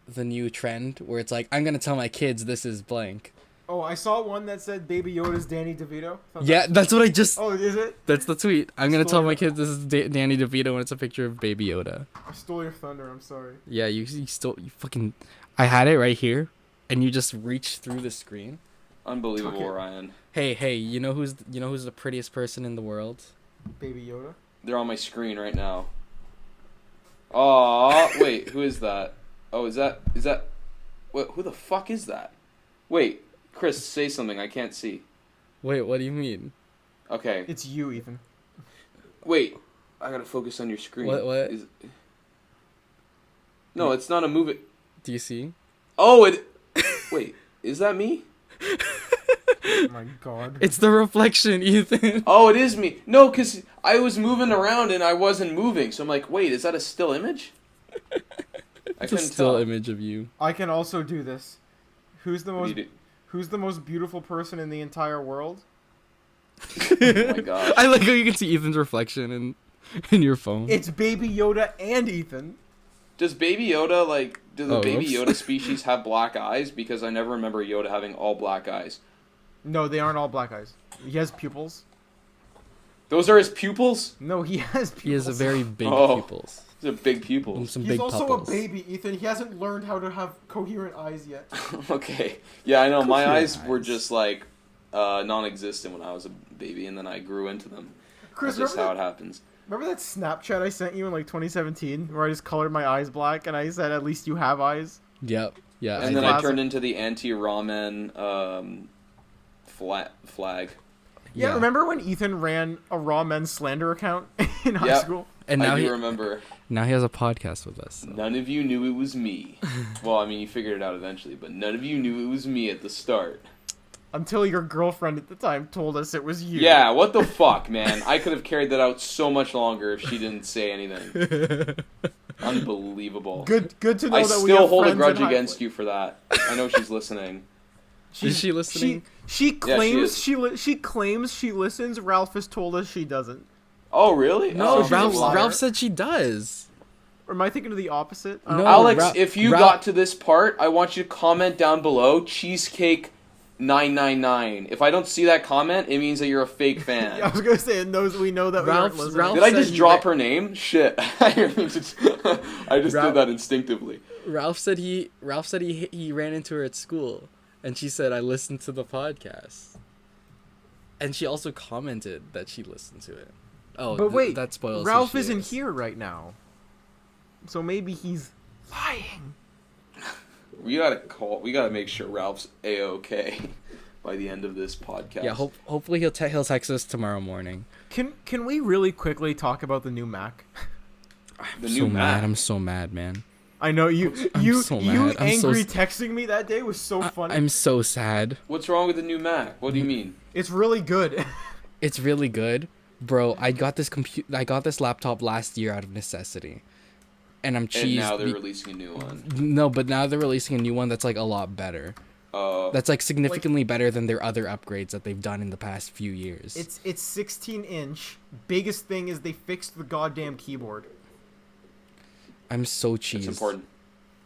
the new trend where it's like, I'm gonna tell my kids this is blank. Oh, I saw one that said Baby Yoda's Danny DeVito. Yeah, that's what I just. Oh, is it? That's the tweet. I'm gonna tell Stole my your- kids this is Danny DeVito and it's a picture of Baby Yoda. I stole your thunder. I'm sorry. Yeah, you stole. You fucking. I had it right here, and you just reached through the screen. Unbelievable, Okay. Ryan. Hey, you know who's the prettiest person in the world? Baby Yoda. They're on my screen right now. Aw, wait, who is that? Oh, is that? Wait, who the fuck is that? Wait, Chris, say something. I can't see. Wait, what do you mean? Okay. It's you, Ethan. Wait, I gotta focus on your screen. What? No, it's not a movie. Do you see? Oh, it. Wait, is that me? Oh my god. It's the reflection, Ethan. Oh, it is me. No, because I was moving around and I wasn't moving. So I'm like, wait, is that a still image? I It's a couldn't still tell. image of you. I can also do this. Who's the What do most? you do? Who's the most beautiful person in the entire world? Oh my gosh. I like how you can see Ethan's reflection in your phone. It's Baby Yoda and Ethan. Does Baby Yoda, like, do the Oh, Baby oops. Yoda species have black eyes? Because I never remember Yoda having all black eyes. No, they aren't all black eyes. He has pupils. Those are his pupils? No, he has pupils. He has a very big Oh. pupils. Those are big And pupils. some He's big also pupples. a baby, Ethan. He hasn't learned how to have coherent eyes yet. Okay. Yeah, I know. My Coherent eyes were eyes. just, like, non-existent when I was a baby, and then I grew into them. Chris, That's just how remember it happens. that Snapchat I sent you in like 2017, where I just colored my eyes black and I said, "At least you have eyes." Yep. Yeah. And then classic. I turned into the anti-ramen flag. Yeah, remember when Ethan ran a raw men's slander account in high Yep. school? And now I do he remember. now he has a podcast with us. So. None of you knew it was me. Well, I mean, you figured it out eventually, but none of you knew it was me at the start. Until your girlfriend at the time told us it was you. Yeah, what the fuck, man? I could have carried that out so much longer if she didn't say anything. Unbelievable. Good to know I that we still have hold a friends grudge in high against flight. you for that. I know she's listening. Is she listening? She claims is. she claims she listens. Ralph has told us she doesn't. Oh, really? No, Oh, she's a Ralph. liar. Ralph said she does. Or am I thinking of the opposite? I don't No. know. Alex, Ra- if you Ra- got to this part, I want you to comment down below cheesecake 999. If I don't see that comment, it means that you're a fake fan. Yeah, I was gonna say it knows we know that we Ralph's- aren't listening. Ralph Did I said just he drop ra- her name? Shit. I just Ralph- did that instinctively. Ralph said he ran into her at school, and she said I listened to the podcast, and she also commented that she listened to it. Oh, But wait, that spoils. who Ralph she isn't is. here right now, so maybe he's lying. We gotta make sure Ralph's a-okay by the end of this podcast. Yeah, hopefully he'll text us tomorrow morning. Can we really quickly talk about the new Mac? The I'm new so Mac. mad. I'm so mad, man. I know you so you mad. I'm so angry s- texting me that day was so funny. I'm so sad. What's wrong with the new Mac? What do you mean? It's really good. It's really good, bro. I got this laptop last year out of necessity, and I'm And cheesed. now they're releasing a new one. No, but now they're releasing a new one that's like a lot better. That's like significantly better than their other upgrades that they've done in the past few years. It's 16-inch. Biggest thing is they fixed the goddamn keyboard. I'm so cheesed. It's important.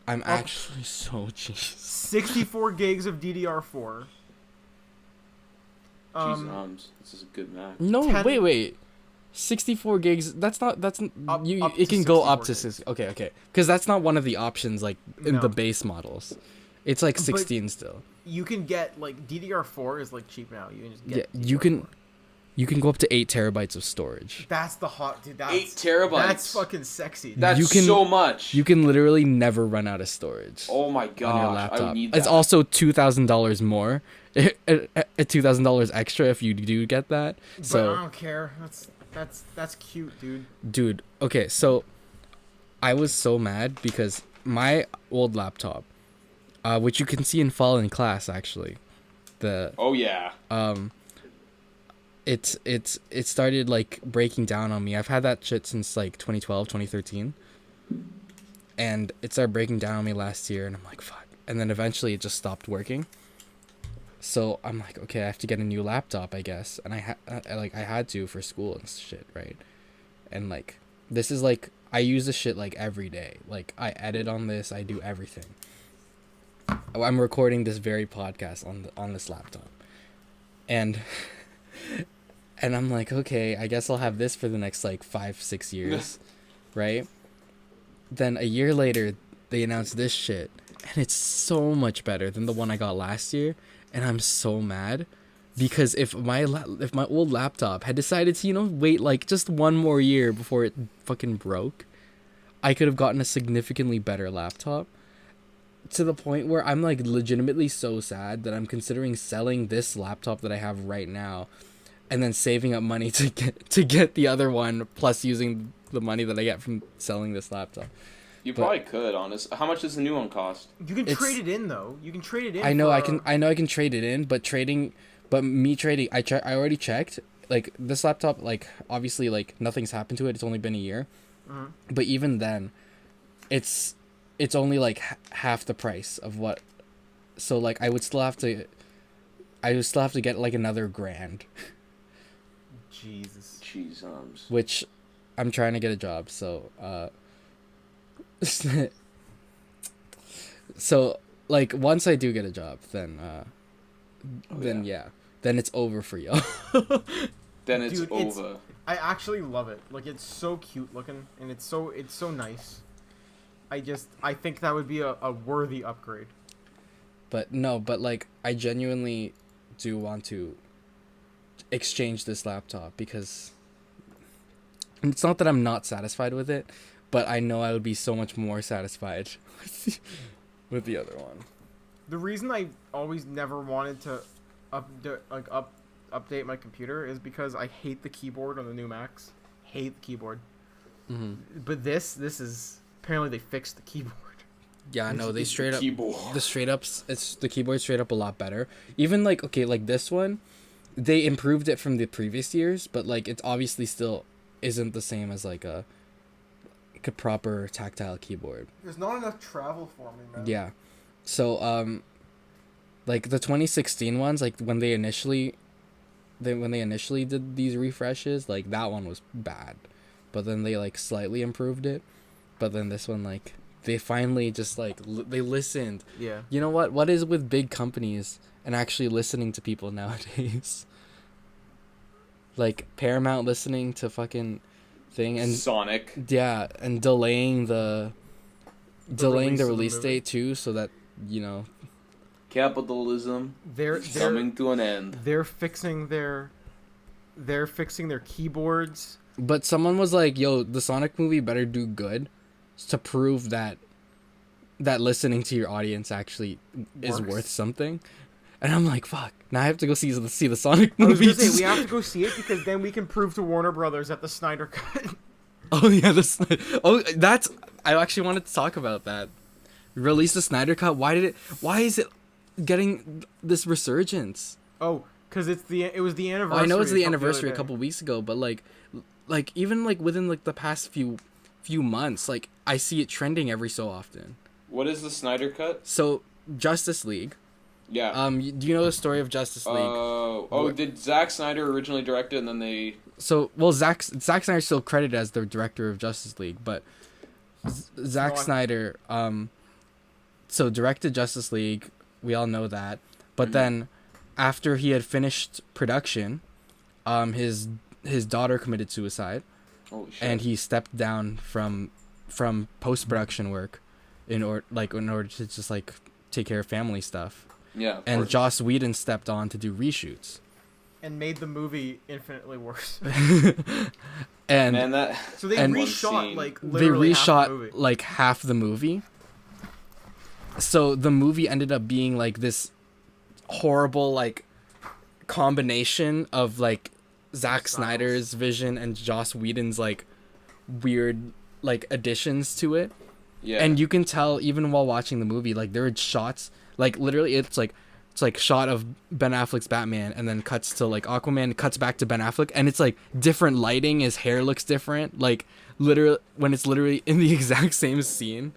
I'm actually so cheesed. 64 gigs of DDR4. Jeez, this is a good Mac. No, 10 wait. 64 gigs. That's Up it to can go up 64 to gigs. 6. Okay. Because that's not one of the options like in No. the base models. It's like But 16 still. You can get like DDR4 is like cheap now. You can just Yeah, get you can go up to 8 terabytes of storage. That's the hot dude. That's 8 terabytes. That's fucking sexy. That's You can- so much. You can literally never run out of storage. Oh my On your gosh, I laptop. would need that. It's also $2,000 more, $2,000 extra if you do get that. But So, I don't care. That's cute, dude. dude, okay, so I was so mad because my old laptop, which you can see in Fall in Class actually, Oh yeah. it started like breaking down on me. I've had that shit since like 2012, 2013. And it started breaking down on me last year and I'm like, fuck. And then eventually it just stopped working. So I'm like, okay, I have to get a new laptop, I guess. And I had to for school and shit, right? And like this is like I use this shit like every day. Like I edit on this, I do everything. I'm recording this very podcast on this laptop, and and I'm like, okay, I guess I'll have this for the next like 5-6 years, right? Then a year later, they announced this shit, and it's so much better than the one I got last year, and I'm so mad. Because if my old laptop had decided to, wait like just one more year before it fucking broke, I could have gotten a significantly better laptop. To the point where I'm like legitimately so sad that I'm considering selling this laptop that I have right now, and then saving up money to get the other one, plus using the money that I get from selling this laptop. You probably could, honest. How much does the new one cost? You can trade it in though. You can trade it in. I know I can trade it in, but me trading, I already checked. Like this laptop, like obviously, like nothing's happened to it. It's only been a year, but even then, it's only like half the price of what. So like I would still have to get like another grand. Jesus. Which, I'm trying to get a job. So so like once I do get a job, then then it's over for y'all. Then it's Dude, over. I actually love it. Like it's so cute looking, and it's so nice. I think that would be a worthy upgrade. But like I genuinely do want to exchange this laptop, because it's not that I'm not satisfied with it, but I know I would be so much more satisfied with the other one. The reason I always never wanted to update my computer is because I hate the keyboard on the new Macs. Hate the keyboard. Mm-hmm. But this is apparently they fixed the keyboard. Yeah, no, they straight up keyboard. The keyboard straight up a lot better. Even like, okay, like this one, they improved it from the previous years, but like it's obviously still isn't the same as like a proper tactile keyboard. There's not enough travel for me, man. Yeah. So like the 2016 ones, like when they initially did these refreshes, like that one was bad, but then they like slightly improved it. But then this one, like they finally just like they listened. Yeah. You know what is with big companies and actually listening to people nowadays? Like Paramount listening to fucking thing, and Sonic. Yeah, and delaying the release date too, so that Capitalism they're coming to an end. They're fixing their keyboards. But someone was like, "Yo, the Sonic movie better do good to prove that listening to your audience actually is worth something." And I'm like, "Fuck! Now I have to go see the Sonic movie." I was gonna say we have to go see it, because then we can prove to Warner Brothers that the Snyder cut. Oh yeah, I actually wanted to talk about that. Release the Snyder cut. Why is it getting this resurgence? Oh, because it was the anniversary. I know it's the anniversary a couple weeks ago, but like even like within like the past few months, like I see it trending every so often. What is the Snyder cut? So Justice League. Yeah. Do you know the story of Justice League? Did Zack Snyder originally direct it, and then they? So Zack Snyder's still credited as the director of Justice League, but Zack Snyder so directed Justice League. We all know that, but then after he had finished production, his daughter committed suicide. Holy shit. And he stepped down from post-production work in order to just like take care of family stuff. Yeah. And Joss Whedon stepped on to do reshoots. And made the movie infinitely worse. And so they reshot like literally half the movie. like half the movie. So the movie ended up being like this horrible like combination of like Zack Snyder's vision and Joss Whedon's like weird like additions to it. Yeah. And you can tell even while watching the movie, like there are shots, like literally it's like shot of Ben Affleck's Batman, and then cuts to like Aquaman, cuts back to Ben Affleck, and it's like different lighting, his hair looks different, like literally when it's literally in the exact same scene.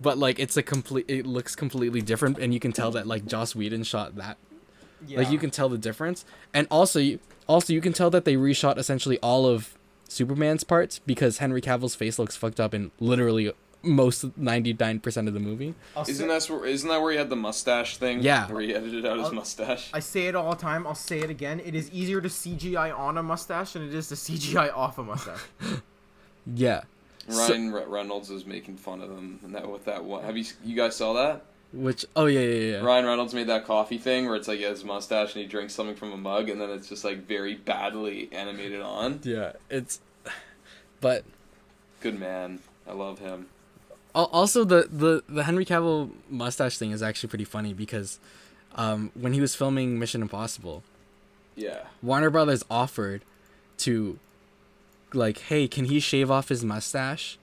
But like it looks completely different, and you can tell that like Joss Whedon shot that. Yeah. Like you can tell the difference. And also you can tell that they reshot essentially all of Superman's parts, because Henry Cavill's face looks fucked up in literally most 99% of the movie. Isn't that where he had the mustache thing? Yeah. Where he edited out his mustache. I say it all the time. I'll say it again. It is easier to CGI on a mustache than it is to CGI off a mustache. Yeah. Ryan Reynolds is making fun of him and with that one. Have you guys saw that? Which yeah. Ryan Reynolds made that coffee thing where it's like he has his mustache and he drinks something from a mug and then it's just like very badly animated on. Yeah, but good man. I love him. Also the Henry Cavill mustache thing is actually pretty funny because when he was filming Mission Impossible, yeah, Warner Brothers offered to like, hey, can he shave off his mustache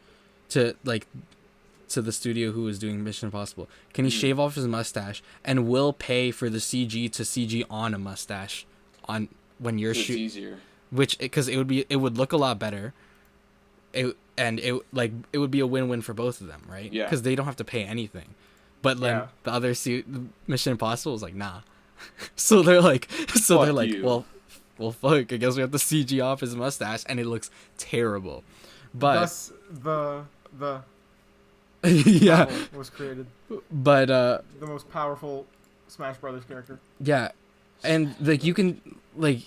to the studio who was doing Mission Impossible? Can he shave off his mustache and we'll pay for the CG to CG on a mustache on when you're shooting? It's easier. Which because it would look a lot better. It would be a win-win for both of them, right? Yeah. Because they don't have to pay anything. But then the other Mission Impossible was like, nah. so they're like, you. well, fuck. I guess we have to CG off his mustache, and it looks terrible. But thus the yeah, was created. But the most powerful Smash Brothers character. Yeah, and like you can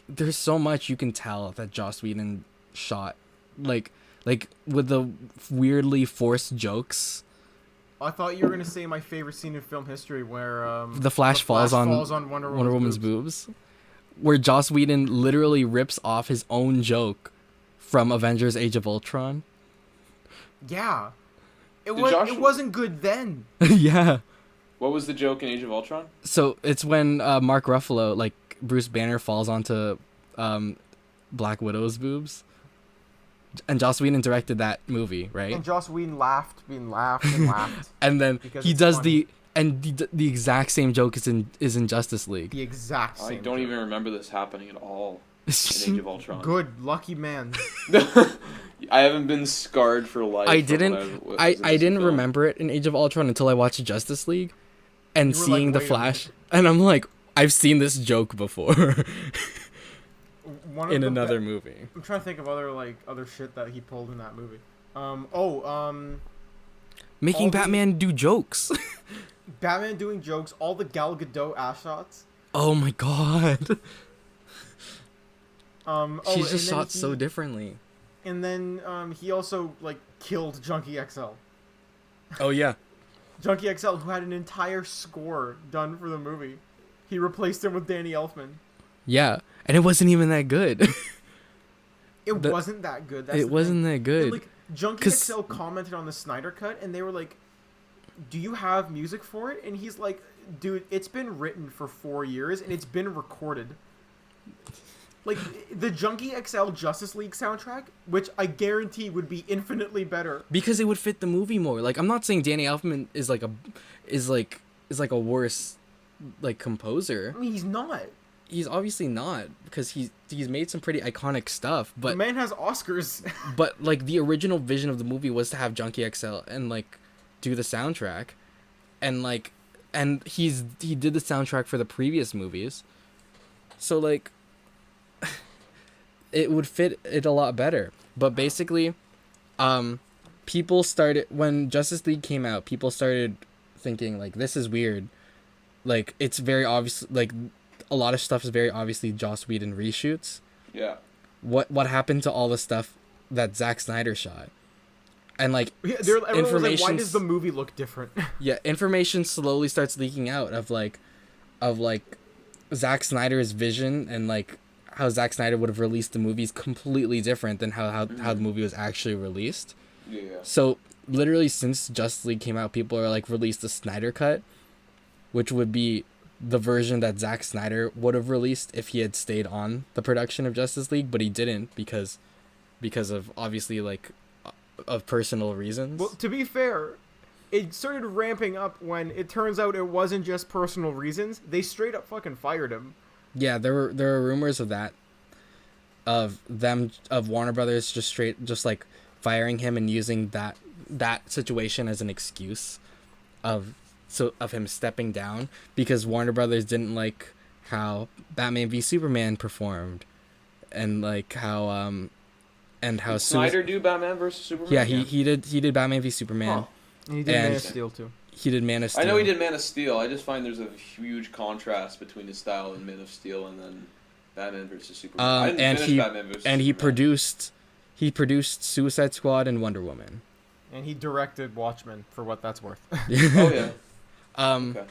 there's so much you can tell that Joss Whedon shot, like with the weirdly forced jokes. I thought you were gonna say my favorite scene in film history, where the Flash falls on Wonder Woman's boobs, where Joss Whedon literally rips off his own joke from Avengers: Age of Ultron. Yeah, it wasn't good then. Yeah. What was the joke in Age of Ultron? So it's when Mark Ruffalo, like Bruce Banner, falls onto Black Widow's boobs. And Joss Whedon directed that movie, right? And Joss Whedon laughed and laughed. And then because he it's does funny. the exact same joke is in Justice League. The exact same. I don't joke. even remember this happening at all in Age of Ultron. Good, lucky man. I haven't been scarred for life. I didn't remember it in Age of Ultron until I watched Justice League, and You were seeing like, the "Wait a Flash, minute." and I'm like, I've seen this joke before One of in the another movie. I'm trying to think of other shit that he pulled in that movie. Making all the- Batman do jokes. Batman doing jokes, all the Gal Gadot ass shots. Oh my god. She's just and then shot so differently. And then he also killed Junkie XL. Oh yeah. Junkie XL, who had an entire score done for the movie. He replaced him with Danny Elfman. Yeah, and it wasn't even that good. It wasn't that good. That's It the wasn't thing. that good. And, Junkie 'Cause- XL commented on the Snyder Cut, and they were like, "Do you have music for it?" And he's like, "Dude, it's been written for 4 years, and it's been recorded." The Junkie XL Justice League soundtrack, which I guarantee would be infinitely better. Because it would fit the movie more. Like, I'm not saying Danny Elfman is like a worse composer. I mean, he's not. He's obviously not, because he's made some pretty iconic stuff, The but man has Oscars. but the original vision of the movie was to have Junkie XL and do the soundtrack, and he did the soundtrack for the previous movies, so it would fit it a lot better. But basically, people started, when Justice League came out, people started thinking this is weird, it's very obvious, a lot of stuff is very obviously Joss Whedon reshoots. Yeah. What happened to all the stuff that Zack Snyder shot? And Everyone was like, "Why does the movie look different?" Yeah, information slowly starts leaking out of Zack Snyder's vision, and how Zack Snyder would have released the movies completely different than how the movie was actually released. Yeah. So literally since Justice League came out, people are released the Snyder Cut, which would be the version that Zack Snyder would have released if he had stayed on the production of Justice League, but he didn't because of obviously of personal reasons. Well, to be fair, it started ramping up when it turns out it wasn't just personal reasons. They straight up fucking fired him. Yeah, there were rumors of that, of Warner Brothers just firing him and using that situation as an excuse of him stepping down, because Warner Brothers didn't like how Batman v Superman performed, and how Did Snyder do Batman versus Superman? yeah, he did Batman v Superman. And he did Man of Steel too. He did Man of Steel. I know he did Man of Steel. I just find there's a huge contrast between his style in Man of Steel and then Batman vs Superman. I didn't finish Batman vs Superman. He produced Suicide Squad and Wonder Woman. And he directed Watchmen, for what that's worth. Oh yeah. Okay.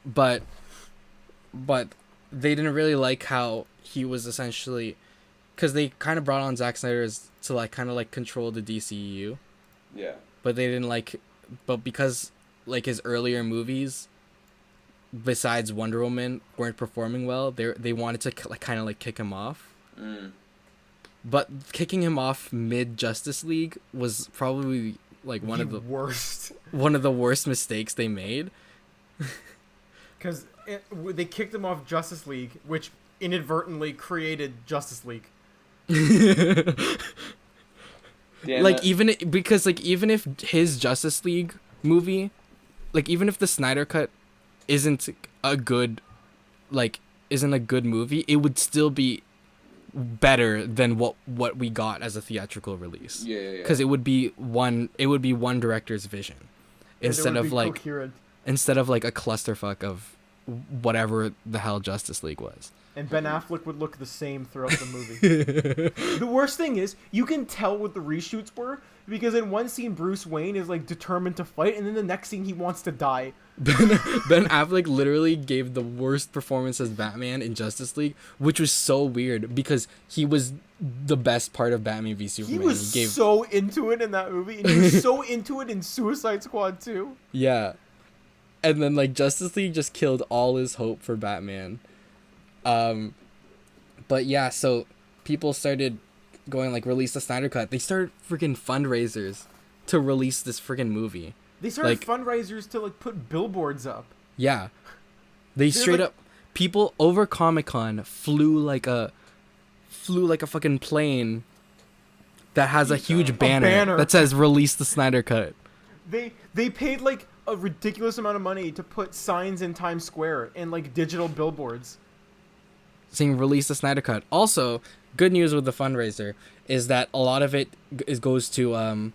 But they didn't really like how he was essentially, because they kind of brought on Zack Snyder to like kind of like control the DCEU. Yeah. But they didn't like, but because like his earlier movies, besides Wonder Woman, weren't performing well, they wanted to kind of like kick him off. Mm. But kicking him off mid Justice League was probably like one of the worst mistakes they made. Because they kicked him off Justice League, which inadvertently created Justice League. Like even if his Justice League movie, like even if the Snyder cut isn't a good movie, it would still be better than what we got as a theatrical release. Yeah. Because it would be one director's vision instead of like a clusterfuck of whatever the hell Justice League was. And Ben Affleck would look the same throughout the movie. The worst thing is, you can tell what the reshoots were, because in one scene Bruce Wayne is like determined to fight, and then the next scene he wants to die. Ben Affleck literally gave the worst performance as Batman in Justice League, which was so weird because he was the best part of Batman v Superman. He was so into it in that movie, and he was so into it in Suicide Squad too. Yeah. And then like Justice League just killed all his hope for Batman. But yeah, so people started going like, release the Snyder Cut. They started freaking fundraisers to release this freaking movie. They started fundraisers to like put billboards up. Yeah. They straight up, people over Comic-Con flew like a fucking plane that has a huge banner that says release the Snyder Cut. They paid like a ridiculous amount of money to put signs in Times Square and like digital billboards saying release the Snyder Cut. Also, good news with the fundraiser is that a lot of it goes to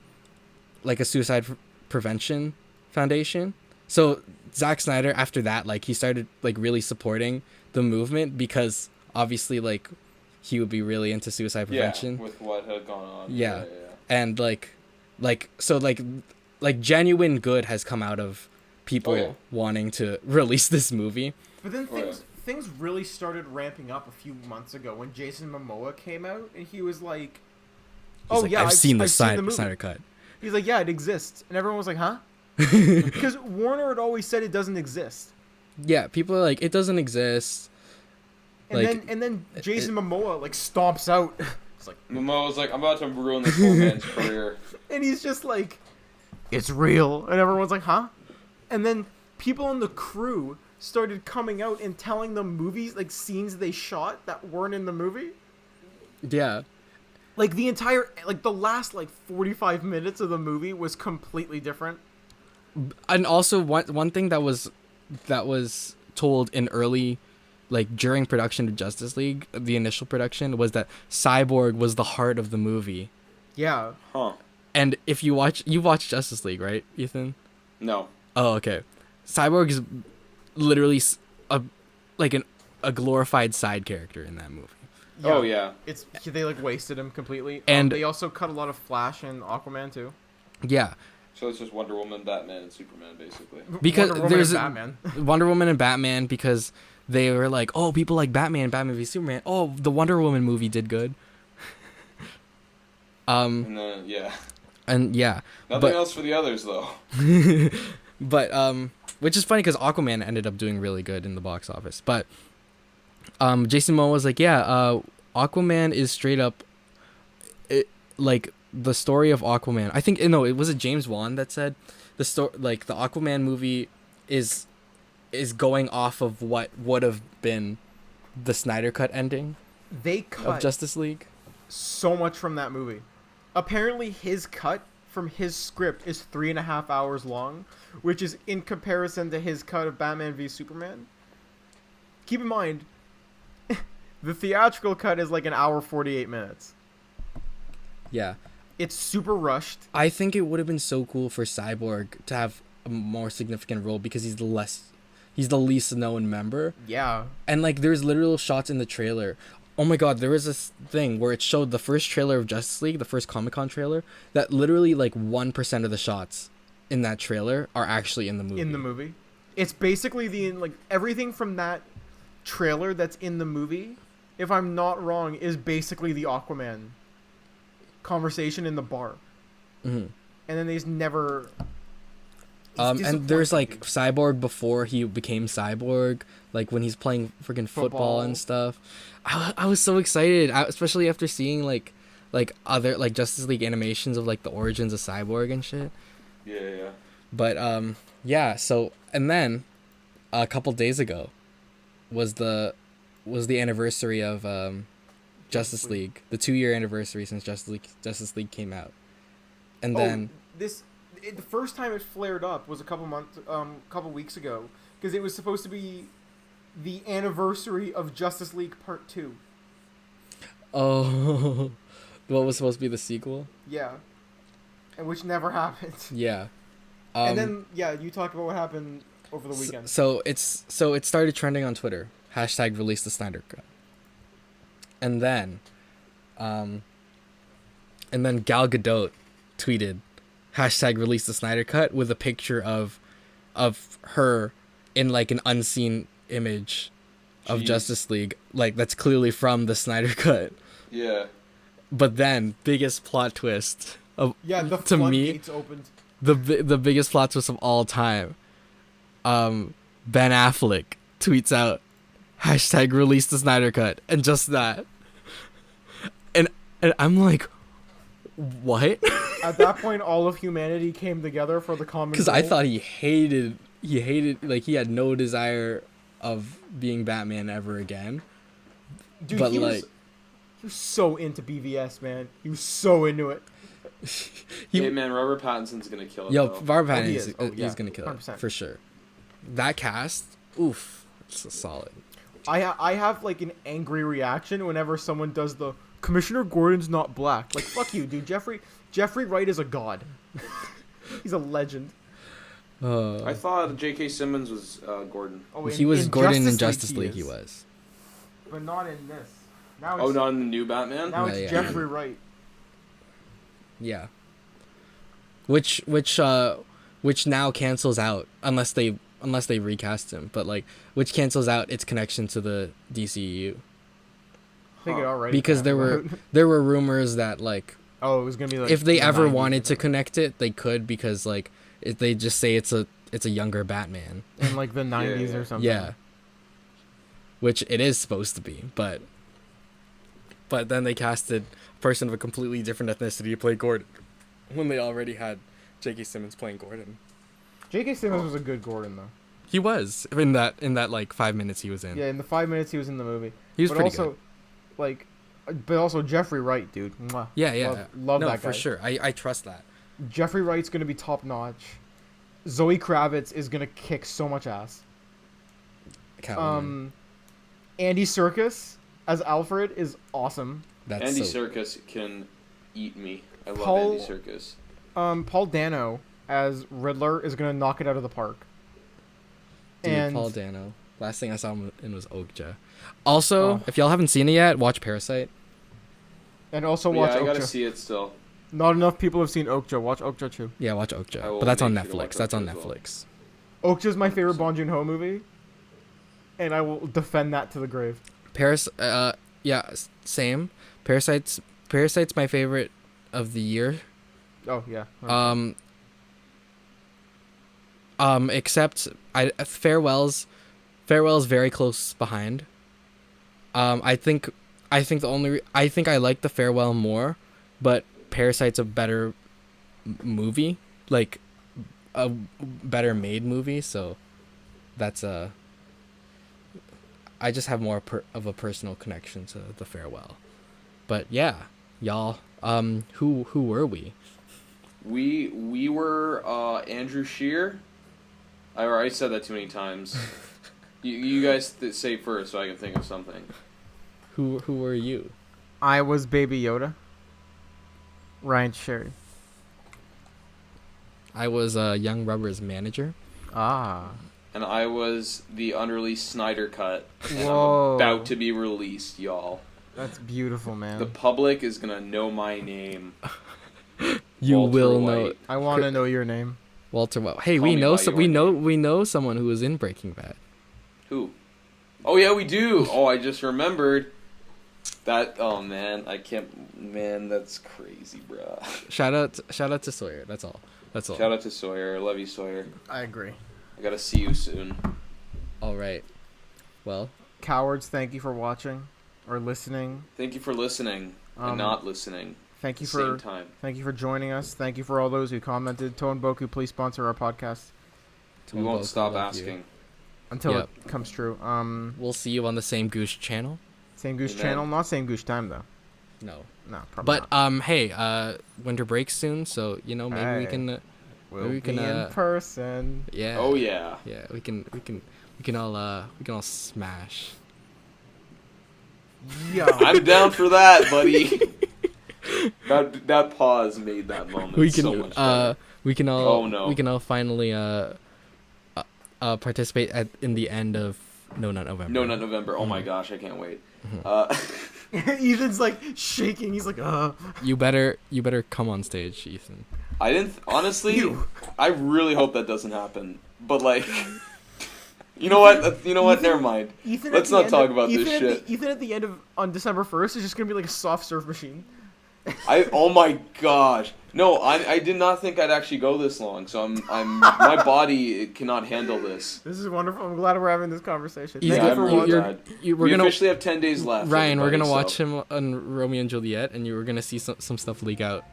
like a suicide prevention foundation. So Zack Snyder, after that, like he started like really supporting the movement because obviously like he would be really into suicide prevention. Yeah, with what had gone on. Yeah. And so genuine good has come out of people wanting to release this movie. But then things really started ramping up a few months ago when Jason Momoa came out and he was like, I've seen the Snyder Cut. He's like, yeah, it exists. And everyone was like, huh? Because Warner had always said it doesn't exist. Yeah, people are like, it doesn't exist. And then Jason Momoa like stomps out. It's like Momoa's like, I'm about to ruin this poor man's career. And he's just like, it's real. And everyone's like, huh? And then people in the crew started coming out and telling them movies, like scenes they shot that weren't in the movie. Yeah. Like the entire, like the last like 45 minutes of the movie was completely different. And also one thing that was told in early, like during production of Justice League, the initial production, was that Cyborg was the heart of the movie. Yeah. Huh. And if you watch Justice League, right, Ethan? No. Oh, okay. Cyborg is literally a glorified side character in that movie. Yeah, oh yeah. They like wasted him completely. And they also cut a lot of Flash and Aquaman too. Yeah. So it's just Wonder Woman, Batman, and Superman basically. Because there's Batman. Wonder Woman and Batman, because they were like, oh, people like Batman v Superman. Oh, the Wonder Woman movie did good. And then yeah. And yeah. Nothing else for the others though. But which is funny because Aquaman ended up doing really good in the box office. But Jason Momoa was like, yeah, Aquaman is straight up like the story of Aquaman. I think it was James Wan that said the Aquaman movie is going off of what would have been the Snyder Cut ending. They cut of Justice League so much from that movie. Apparently his cut from his script is 3.5 hours long, which is in comparison to his cut of Batman v Superman. Keep in mind, the theatrical cut is like 1 hour 48 minutes. Yeah. It's super rushed. I think it would have been so cool for Cyborg to have a more significant role because he's the least known member. Yeah. And like there's literal shots in the trailer. Oh my god, there was this thing where it showed the first trailer of Justice League, the first Comic-Con trailer, that literally like 1% of the shots in that trailer are actually in the movie. In the movie. It's basically everything from that trailer that's in the movie, if I'm not wrong, is basically the Aquaman conversation in the bar. Mm-hmm. And then there's never... and there's like Cyborg before he became Cyborg, like when he's playing freaking football and stuff. I was so excited, especially after seeing like other like Justice League animations of like the origins of Cyborg and shit. Yeah. But yeah. So and then a couple days ago was the anniversary of Justice League, the 2-year anniversary since Justice League came out, and then the first time it flared up was a couple weeks ago, because it was supposed to be the anniversary of Justice League Part 2. Oh, what was supposed to be the sequel? Yeah, and which never happened. Yeah, and then you talk about what happened over the weekend. So it started trending on Twitter. # release the Snyder Cut, and then Gal Gadot tweeted # release the Snyder Cut with a picture of her in like an unseen image of Justice League, like that's clearly from the Snyder Cut. Yeah. But then biggest plot twist of the to me floodgates opened. the biggest plot twist of all time. Ben Affleck tweets out # release the Snyder Cut, and just that, and I'm like, what? At that point, all of humanity came together for the common Because goal. I thought he hated, like he had no desire of being Batman ever again. Dude, but he like, was so into BVS, man. He was so into it. Hey man, Robert Pattinson's gonna kill it. Yo, though. Robert Pattinson he is. he's gonna kill 100%. it for sure. That cast, oof, it's solid. I have like an angry reaction whenever someone does the Commissioner Gordon's not black. Like, fuck you, dude. Jeffrey Wright is a god. He's a legend. I thought J.K. Simmons was Gordon. Oh, He was in Gordon in Justice Justice League, League. He was. but not in this. Now Oh, it's, not in the new Batman? now Yeah, it's yeah. Jeffrey Wright. Yeah. Which now cancels out unless they recast him, but like which cancels out its connection to the DCEU. I think it already Because there were rumors that like it was gonna be like if they the ever 90s wanted to or connect it, they could, because like they just say it's a younger Batman. something. in like the 90s Yeah. or something. Yeah. Which it is supposed to be, but then they casted a person of a completely different ethnicity to play Gordon when they already had J.K. Simmons playing Gordon. J.K. Simmons was a good Gordon though. He was in that like 5 minutes he was in. Yeah, in the 5 minutes he was in the movie. He was but pretty also, good. like, but also Jeffrey Wright, dude. Mwah. Yeah. Love no, that guy. for sure. I trust that. Jeffrey Wright's gonna be top notch. Zoe Kravitz is gonna kick so much ass. Catwoman. Andy Serkis as Alfred is awesome. That's Andy so... Serkis can eat me. I love Paul- Andy Serkis. Paul Dano as Riddler is gonna knock it out of the park. Dude, and Paul Dano. Last thing I saw him in was Okja. Also, if y'all haven't seen it yet, watch Parasite. and also But watch yeah, I gotta Okja. see it still. Not enough people have seen Okja. Watch Okja too. Yeah, watch I Okja. will But that's on make sure to watch Netflix. That's on Okja as well. Netflix. Okja's my favorite Bong Joon-ho movie, and I will defend that to the grave. Same. Parasite's my favorite of the year. Oh yeah. Except Farewell's very close behind. I think I like the Farewell more, but Parasite's a better movie, like a better made movie. So that's I just have more of a personal connection to the Farewell. But yeah, y'all. Who were we? We were Andrew Scheer. I already said that too many times. you guys say first so I can think of something. Who were you? I was Baby Yoda. Ryan Tocheri. I was Young Rubber's manager. Ah. And I was the unreleased Snyder cut. And Whoa. I'm about to be released, y'all. That's beautiful, man. The public is gonna know my name. You Walter will White. know I want to know your name. Walter White. Hey, Call we me know by so your we name. know we know someone who was in Breaking Bad. Who? Oh yeah, we do. Oh, I just remembered. That. Oh man, I can't. Man, that's crazy, bruh. Shout out to Sawyer. That's all. That's all. Shout out to Sawyer. I love you, Sawyer. I agree. I gotta see you soon. All right. Well, Cowards, thank you for watching or listening. Thank you for listening and not listening. Thank you At the same for time. thank you for joining us. Thank you for all those who commented. Tone Boku, please sponsor our podcast We won't Boku, stop love you. asking. until Yep. it comes true. We'll see you on the same Goose channel. Same Goose Amen. channel, not same Goose time though. No. No, probably But not. hey, winter breaks soon, so maybe we Hey. can We'll we can, be in person. yeah. Oh yeah. Yeah, we can all smash. Yo. I'm down for that, buddy. that pause made that moment We can so much better. we can all Oh, no. we can all finally participate in the end of No Nut November. No, not November. Oh my gosh, I can't wait. Ethan's like shaking. He's like, You better come on stage, Ethan. I didn't honestly. You. I really hope that doesn't happen. But like, you know what? Never mind. Ethan. Let's not talk about this shit. Ethan at the end of on December 1st is just gonna be like a soft serve machine. Oh my gosh. No, I did not think I'd actually go this long. So I'm my body cannot handle this. This is wonderful. I'm glad we're having this conversation. He's Thank Yeah, you I'm for really watching. glad. We're We gonna officially have 10 days left. Ryan, we're gonna everybody, watch him on Romeo and Juliet, and you were gonna see some stuff leak out.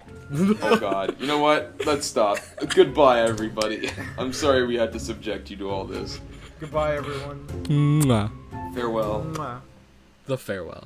Oh god. You know what? Let's stop. Goodbye, everybody. I'm sorry we had to subject you to all this. Goodbye, everyone. Mwah. Farewell. Mwah. The farewell.